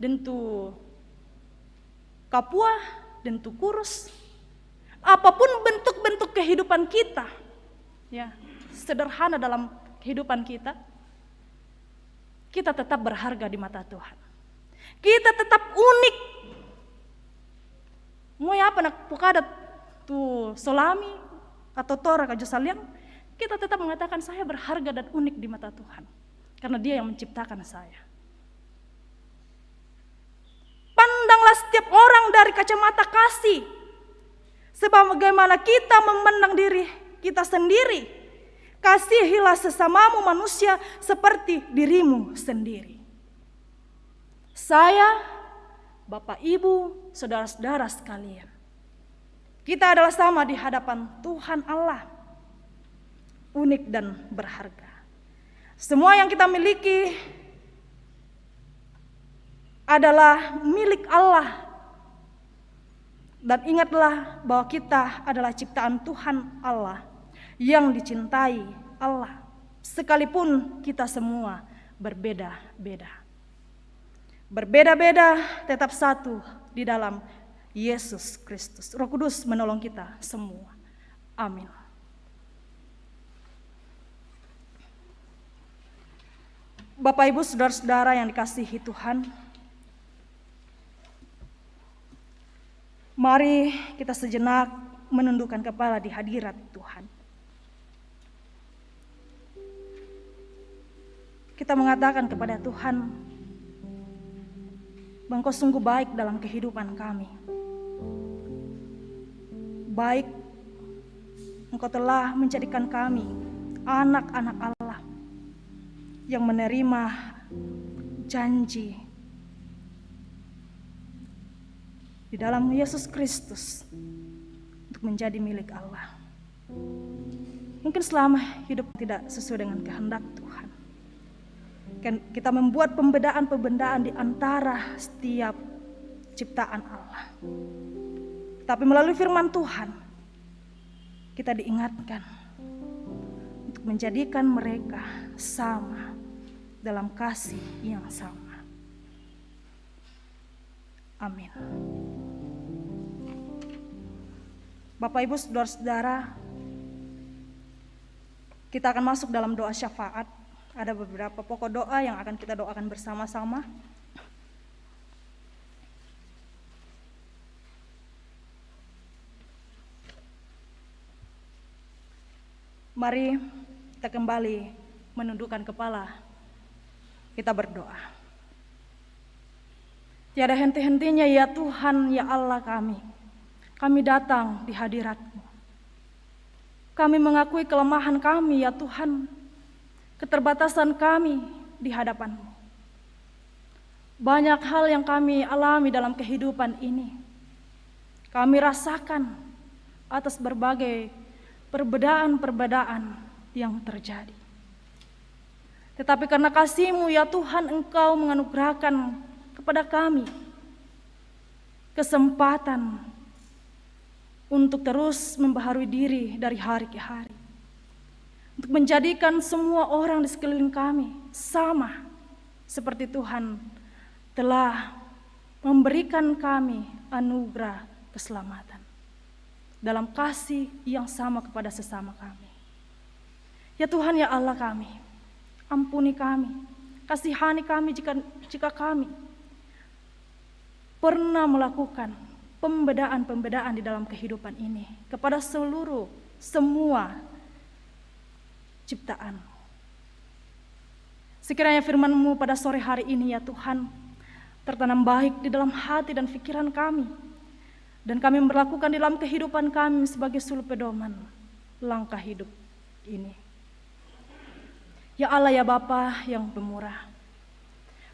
dentu kapua, dentu kurus. Apapun bentuk-bentuk kehidupan kita, ya, sederhana dalam kehidupan kita tetap berharga di mata Tuhan. Kita tetap unik. Mau apa nak pukadat tu solami, atau Torah kajusaliang, kita tetap mengatakan saya berharga dan unik di mata Tuhan. Karena Dia yang menciptakan saya. Pandanglah setiap orang dari kacamata kasih. Sebagaimana kita memandang diri kita sendiri. Kasihilah sesamamu manusia seperti dirimu sendiri. Saya, Bapak, Ibu, saudara-saudara sekalian, kita adalah sama di hadapan Tuhan Allah. Unik dan berharga. Semua yang kita miliki adalah milik Allah. Dan ingatlah bahwa kita adalah ciptaan Tuhan Allah yang dicintai Allah. Sekalipun kita semua berbeda-beda. Berbeda-beda tetap satu di dalam Yesus Kristus. Roh Kudus menolong kita semua. Amin. Bapak, Ibu, saudara-saudara yang dikasihi Tuhan, mari kita sejenak menundukkan kepala di hadirat Tuhan. Kita mengatakan kepada Tuhan, Engkau sungguh baik dalam kehidupan kami. Baik, Engkau telah menjadikan kami anak-anak Allah yang menerima janji di dalam Yesus Kristus untuk menjadi milik Allah. Mungkin selama hidup tidak sesuai dengan kehendak Tuhan. Kita membuat pembedaan-pembedaan di antara setiap ciptaan Allah. Tapi melalui firman Tuhan, kita diingatkan untuk menjadikan mereka sama dalam kasih yang sama. Amin. Bapak, Ibu, saudara-saudara, kita akan masuk dalam doa syafaat. Ada beberapa pokok doa yang akan kita doakan bersama-sama. Mari kita kembali menundukkan kepala. Kita berdoa. Tiada henti-hentinya ya Tuhan, ya Allah kami datang di hadirat-Mu. Kami mengakui kelemahan kami ya Tuhan, keterbatasan kami di hadapan-Mu. Banyak hal yang kami alami dalam kehidupan ini. Kami rasakan atas berbagai perbedaan-perbedaan yang terjadi. Tetapi karena kasih-Mu ya Tuhan, Engkau menganugerahkan kepada kami kesempatan untuk terus membaharui diri dari hari ke hari. Untuk menjadikan semua orang di sekeliling kami sama seperti Tuhan telah memberikan kami anugerah keselamatan dalam kasih yang sama kepada sesama kami. Ya Tuhan, ya Allah kami, ampuni kami, kasihani kami jika kami pernah melakukan pembedaan-pembedaan di dalam kehidupan ini kepada semua ciptaan. Sekiranya firman-Mu pada sore hari ini ya Tuhan tertanam baik di dalam hati dan pikiran kami, dan kami melakukan di dalam kehidupan kami sebagai suluh pedoman langkah hidup ini. Ya Allah, ya Bapa yang pemurah,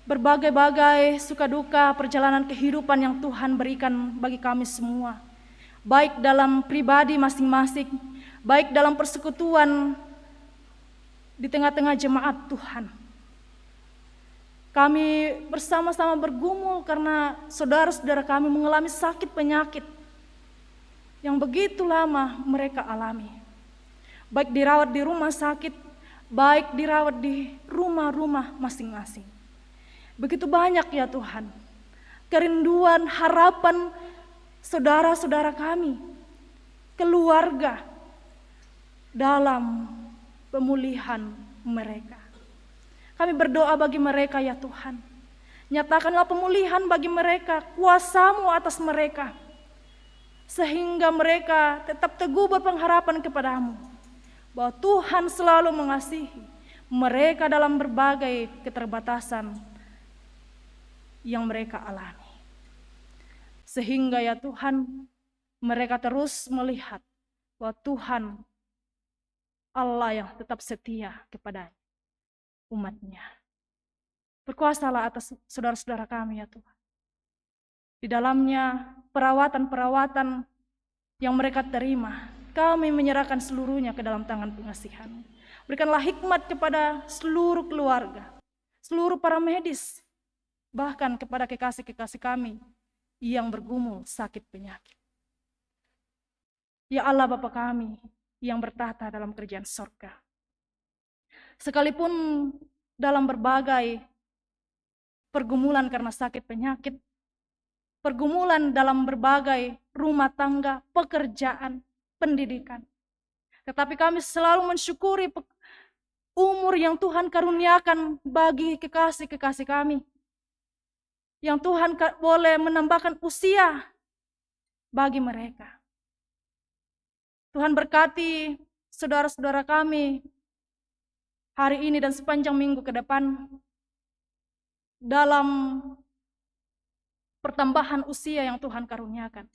berbagai-bagai suka duka perjalanan kehidupan yang Tuhan berikan bagi kami semua, baik dalam pribadi masing-masing, baik dalam persekutuan di tengah-tengah jemaat Tuhan. Kami bersama-sama bergumul karena saudara-saudara kami mengalami sakit penyakit yang begitu lama mereka alami. Baik dirawat di rumah sakit, baik dirawat di rumah-rumah masing-masing. Begitu banyak ya Tuhan, kerinduan, harapan saudara-saudara kami, keluarga dalam pemulihan mereka. Kami berdoa bagi mereka ya Tuhan. Nyatakanlah pemulihan bagi mereka, kuasa-Mu atas mereka. sehingga mereka tetap teguh berpengharapan kepadamu, bahwa Tuhan selalu mengasihi mereka dalam berbagai keterbatasan yang mereka alami. Sehingga ya Tuhan, mereka terus melihat bahwa Tuhan Allah yang tetap setia kepada umatnya. Berkuasalah atas saudara-saudara kami ya Tuhan. Di dalamnya perawatan-perawatan yang mereka terima, kami menyerahkan seluruhnya ke dalam tangan pengasihan. Berikanlah hikmat kepada seluruh keluarga, seluruh para medis, bahkan kepada kekasih-kekasih kami yang bergumul sakit penyakit. Ya Allah Bapa kami yang bertahta dalam kerajaan sorga, sekalipun dalam berbagai pergumulan karena sakit penyakit, pergumulan dalam berbagai rumah tangga, pekerjaan, pendidikan, tetapi kami selalu mensyukuri umur yang Tuhan karuniakan bagi kekasih-kekasih kami, yang Tuhan boleh menambahkan usia bagi mereka. Tuhan berkati saudara-saudara kami hari ini dan sepanjang minggu ke depan dalam pertambahan usia yang Tuhan karuniakan.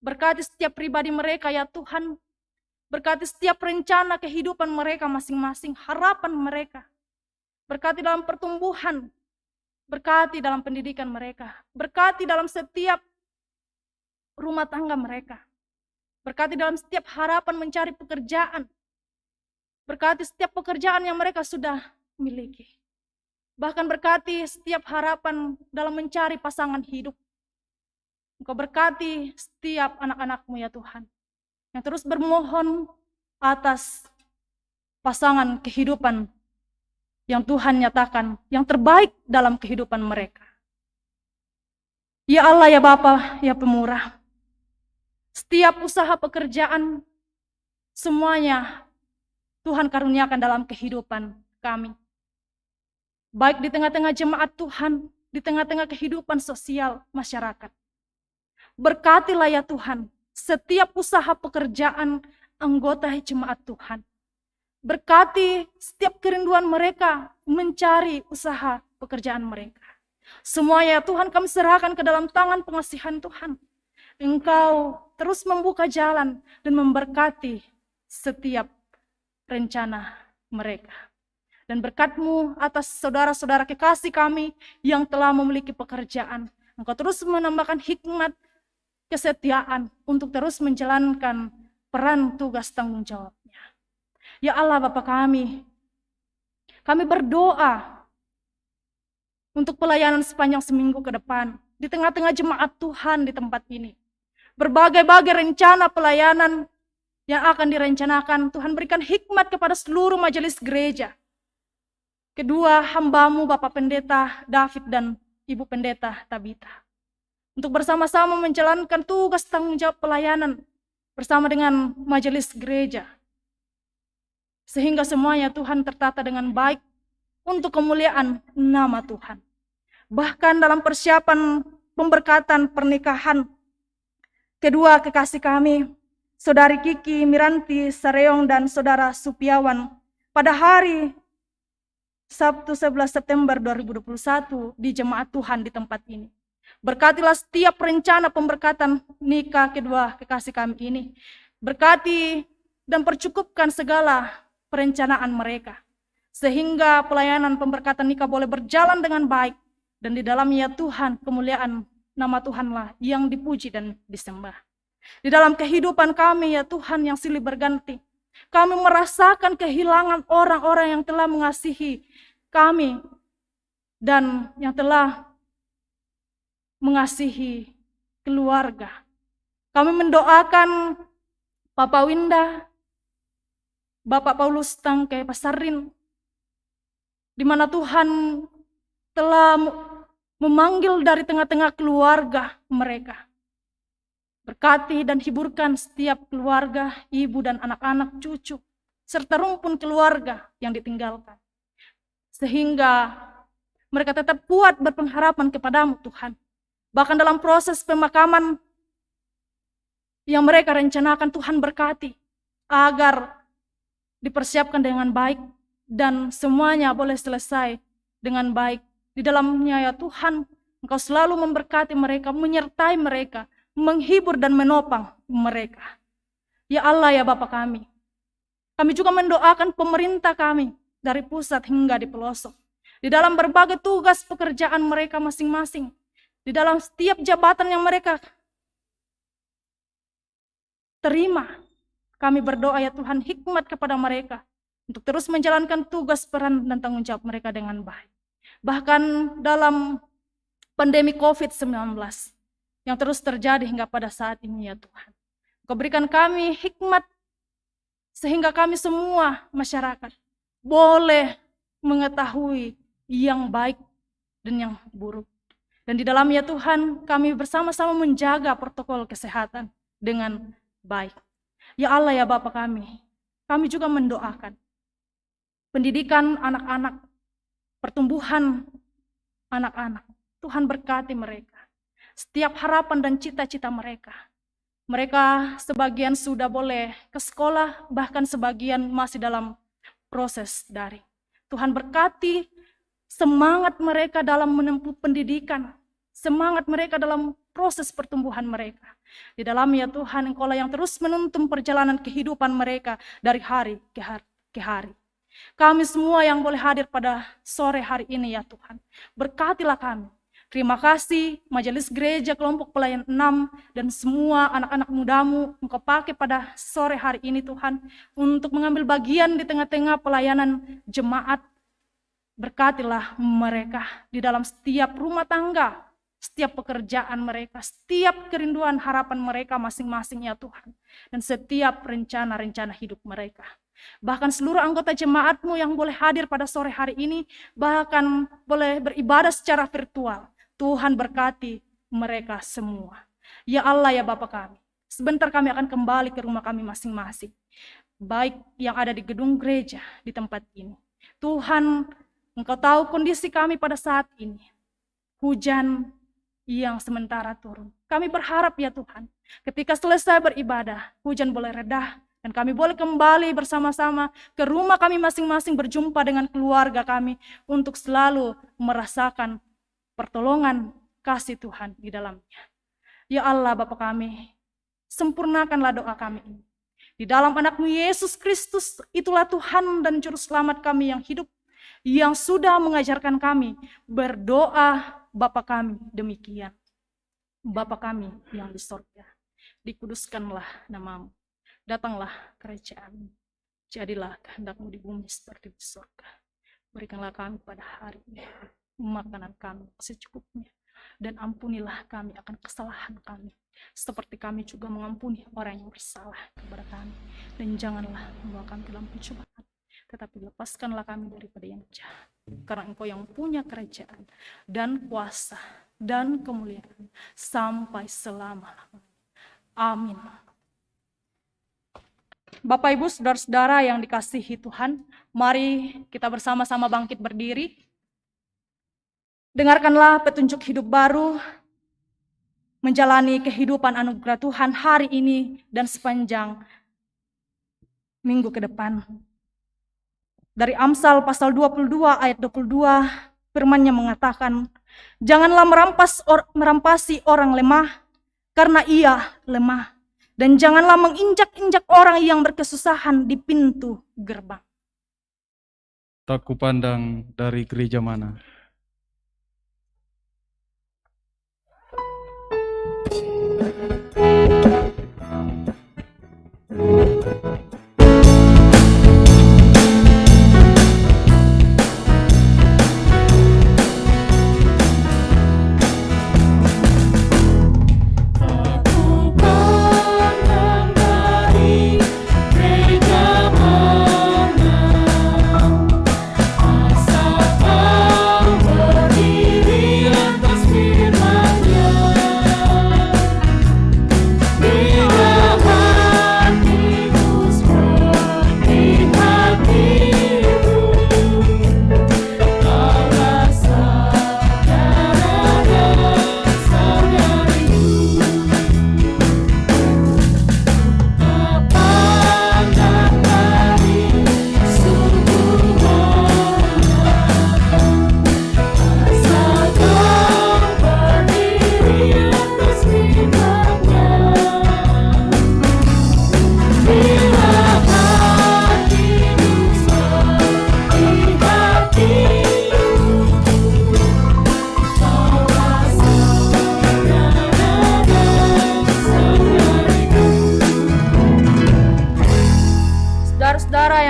Berkati setiap pribadi mereka ya Tuhan, berkati setiap rencana kehidupan mereka masing-masing, harapan mereka. Berkati dalam pertumbuhan, berkati dalam pendidikan mereka, berkati dalam setiap rumah tangga mereka. Berkati dalam setiap harapan mencari pekerjaan. Berkati setiap pekerjaan yang mereka sudah miliki. Bahkan berkati setiap harapan dalam mencari pasangan hidup. Engkau berkati setiap anak-anak-Mu ya Tuhan, yang terus bermohon atas pasangan kehidupan yang Tuhan nyatakan yang terbaik dalam kehidupan mereka. Ya Allah ya Bapa ya Pemurah, setiap usaha pekerjaan semuanya Tuhan karuniakan dalam kehidupan kami. Baik di tengah-tengah jemaat Tuhan, di tengah-tengah kehidupan sosial masyarakat. Berkatilah ya Tuhan setiap usaha pekerjaan anggota jemaat Tuhan. Berkati setiap kerinduan mereka mencari usaha pekerjaan mereka. Semuanya Tuhan kami serahkan ke dalam tangan pengasihan Tuhan. Engkau terus membuka jalan dan memberkati setiap rencana mereka. Dan berkat-Mu atas saudara-saudara kekasih kami yang telah memiliki pekerjaan. Engkau terus menambahkan hikmat, kesetiaan untuk terus menjalankan peran tugas tanggung jawabnya. Ya Allah Bapa kami berdoa untuk pelayanan sepanjang seminggu ke depan. Di tengah-tengah jemaat Tuhan di tempat ini. Berbagai-bagai rencana pelayanan yang akan direncanakan, Tuhan berikan hikmat kepada seluruh majelis gereja. Kedua hamba-Mu Bapak Pendeta David dan Ibu Pendeta Tabita. Untuk bersama-sama menjalankan tugas tanggung jawab pelayanan bersama dengan majelis gereja. Sehingga semuanya Tuhan tertata dengan baik untuk kemuliaan nama Tuhan. Bahkan dalam persiapan pemberkatan pernikahan kedua kekasih kami, Saudari Kiki Miranti Sareong dan Saudara Supiawan, pada hari Sabtu 11 September 2021 di jemaat Tuhan di tempat ini. Berkatilah setiap rencana pemberkatan nikah kedua kekasih kami ini. Berkati dan percukupkan segala perencanaan mereka. Sehingga pelayanan pemberkatan nikah boleh berjalan dengan baik. Dan di dalamnya Tuhan, kemuliaan nama Tuhanlah yang dipuji dan disembah. Di dalam kehidupan kami ya Tuhan yang silih berganti, kami merasakan kehilangan orang-orang yang telah mengasihi kami dan yang telah mengasihi keluarga. Kami mendoakan Bapak Winda, Bapak Paulus Tangkai Pasarin, di mana Tuhan telah memanggil dari tengah-tengah keluarga mereka. Berkati dan hiburkan setiap keluarga, ibu dan anak-anak, cucu, serta rumpun keluarga yang ditinggalkan. Sehingga mereka tetap kuat berpengharapan kepadamu Tuhan. Bahkan dalam proses pemakaman yang mereka rencanakan, Tuhan berkati agar dipersiapkan dengan baik dan semuanya boleh selesai dengan baik. Di dalamnya ya Tuhan, Engkau selalu memberkati mereka, menyertai mereka, menghibur dan menopang mereka. Ya Allah ya Bapa kami juga mendoakan pemerintah kami dari pusat hingga di pelosok. Di dalam berbagai tugas pekerjaan mereka masing-masing, di dalam setiap jabatan yang mereka terima, kami berdoa ya Tuhan, hikmat kepada mereka untuk terus menjalankan tugas, peran, dan tanggung jawab mereka dengan baik. Bahkan dalam pandemi COVID-19 yang terus terjadi hingga pada saat ini ya Tuhan, Kau berikan kami hikmat sehingga kami semua masyarakat boleh mengetahui yang baik dan yang buruk. Dan di dalamnya Tuhan, kami bersama-sama menjaga protokol kesehatan dengan baik. Ya Allah ya Bapa kami juga mendoakan pendidikan anak-anak, pertumbuhan anak-anak. Tuhan berkati mereka, setiap harapan dan cita-cita mereka. Mereka sebagian sudah boleh ke sekolah, bahkan sebagian masih dalam proses daring. Tuhan berkati semangat mereka dalam menempuh pendidikan, semangat mereka dalam proses pertumbuhan mereka. Di dalamnya Tuhan, Engkau lah yang terus menuntun perjalanan kehidupan mereka dari hari ke hari. Kami semua yang boleh hadir pada sore hari ini ya Tuhan, berkatilah kami. Terima kasih Majelis Gereja Kelompok Pelayan 6 dan semua anak-anak mudamu Engkau pakai pada sore hari ini Tuhan untuk mengambil bagian di tengah-tengah pelayanan jemaat. Berkatilah mereka di dalam setiap rumah tangga, setiap pekerjaan mereka, setiap kerinduan harapan mereka masing-masing ya Tuhan, dan setiap rencana-rencana hidup mereka. Bahkan seluruh anggota jemaat-Mu yang boleh hadir pada sore hari ini, bahkan boleh beribadah secara virtual. Tuhan berkati mereka semua. Ya Allah ya Bapa kami, sebentar kami akan kembali ke rumah kami masing-masing, baik yang ada di gedung gereja di tempat ini. Tuhan, Engkau tahu kondisi kami pada saat ini. Hujan yang sementara turun. Kami berharap ya Tuhan, ketika selesai beribadah, hujan boleh reda dan kami boleh kembali bersama-sama ke rumah kami masing-masing, berjumpa dengan keluarga kami untuk selalu merasakan pertolongan kasih Tuhan di dalamnya. Ya Allah Bapa kami, sempurnakanlah doa kami ini. Di dalam anak-Mu Yesus Kristus, itulah Tuhan dan Juru Selamat kami yang hidup, yang sudah mengajarkan kami berdoa Bapa kami demikian. Bapa kami yang di sorga, dikuduskanlah nama-Mu, datanglah kerajaan-Mu, jadilah kehendak-Mu di bumi seperti di sorga. Berikanlah kami pada hari ini makanan kami secukupnya, dan ampunilah kami akan kesalahan kami, seperti kami juga mengampuni orang yang bersalah kepada kami. Dan janganlah membawa kami ke dalam pencobaan, tetapi lepaskanlah kami daripada yang jahat. Karena Engkau yang punya kerajaan dan kuasa dan kemuliaan sampai selama-lamanya. Amin. Bapak Ibu, saudara-saudara yang dikasihi Tuhan, mari kita bersama-sama bangkit berdiri. Dengarkanlah petunjuk hidup baru, menjalani kehidupan anugerah Tuhan hari ini dan sepanjang minggu ke depan. Dari Amsal pasal 22 ayat 22, firman-Nya mengatakan, janganlah merampasi orang lemah, karena ia lemah. Dan janganlah menginjak-injak orang yang berkesusahan di pintu gerbang. Tak kupandang dari gereja mana. Asal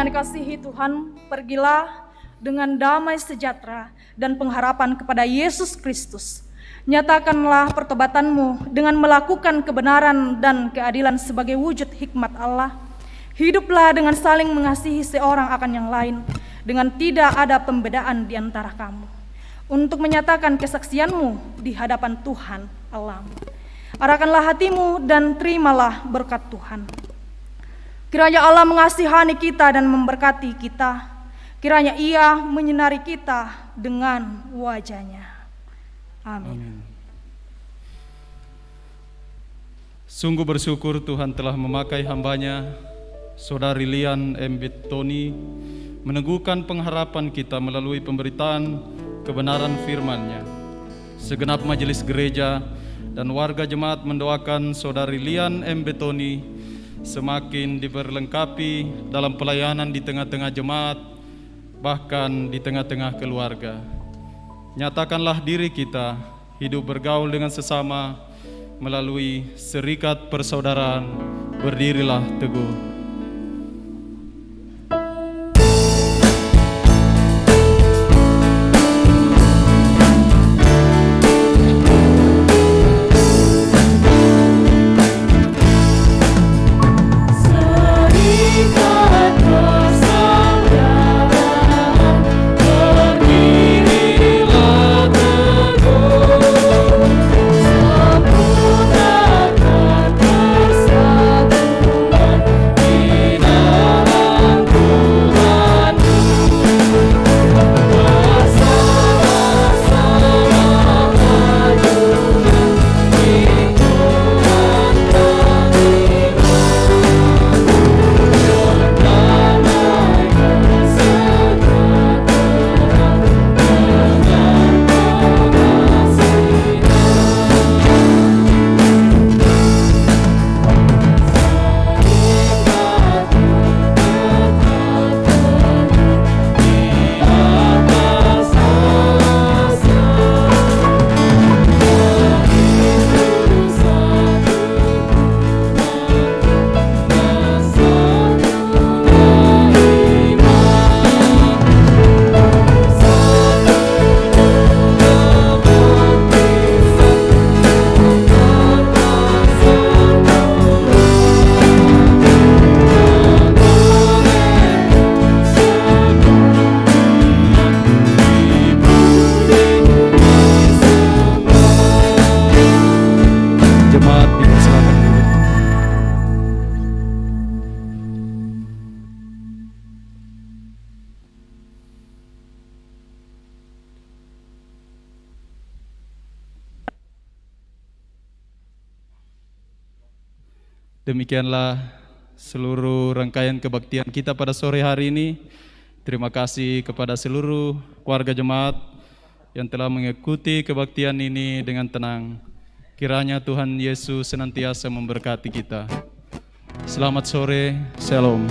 yang dikasihi Tuhan, pergilah dengan damai sejahtera dan pengharapan kepada Yesus Kristus. Nyatakanlah pertobatanmu dengan melakukan kebenaran dan keadilan sebagai wujud hikmat Allah. Hiduplah dengan saling mengasihi seorang akan yang lain, dengan tidak ada pembedaan di antara kamu, untuk menyatakan kesaksianmu di hadapan Tuhan Allahmu. Arahkanlah hatimu dan terimalah berkat Tuhan. Kiranya Allah mengasihani kita dan memberkati kita. Kiranya Ia menyinari kita dengan wajah-Nya. Amin. Sungguh bersyukur Tuhan telah memakai hamba-Nya, Saudari Lian M. Betoni, meneguhkan pengharapan kita melalui pemberitaan kebenaran firman-Nya. Segenap majelis gereja dan warga jemaat mendoakan Saudari Lian M. Betoni semakin diberlengkapi dalam pelayanan di tengah-tengah jemaat, bahkan di tengah-tengah keluarga. Nyatakanlah diri kita hidup bergaul dengan sesama melalui serikat persaudaraan. Berdirilah teguh. Demikianlah seluruh rangkaian kebaktian kita pada sore hari ini. Terima kasih kepada seluruh warga jemaat yang telah mengikuti kebaktian ini dengan tenang. Kiranya Tuhan Yesus senantiasa memberkati kita. Selamat sore, Shalom.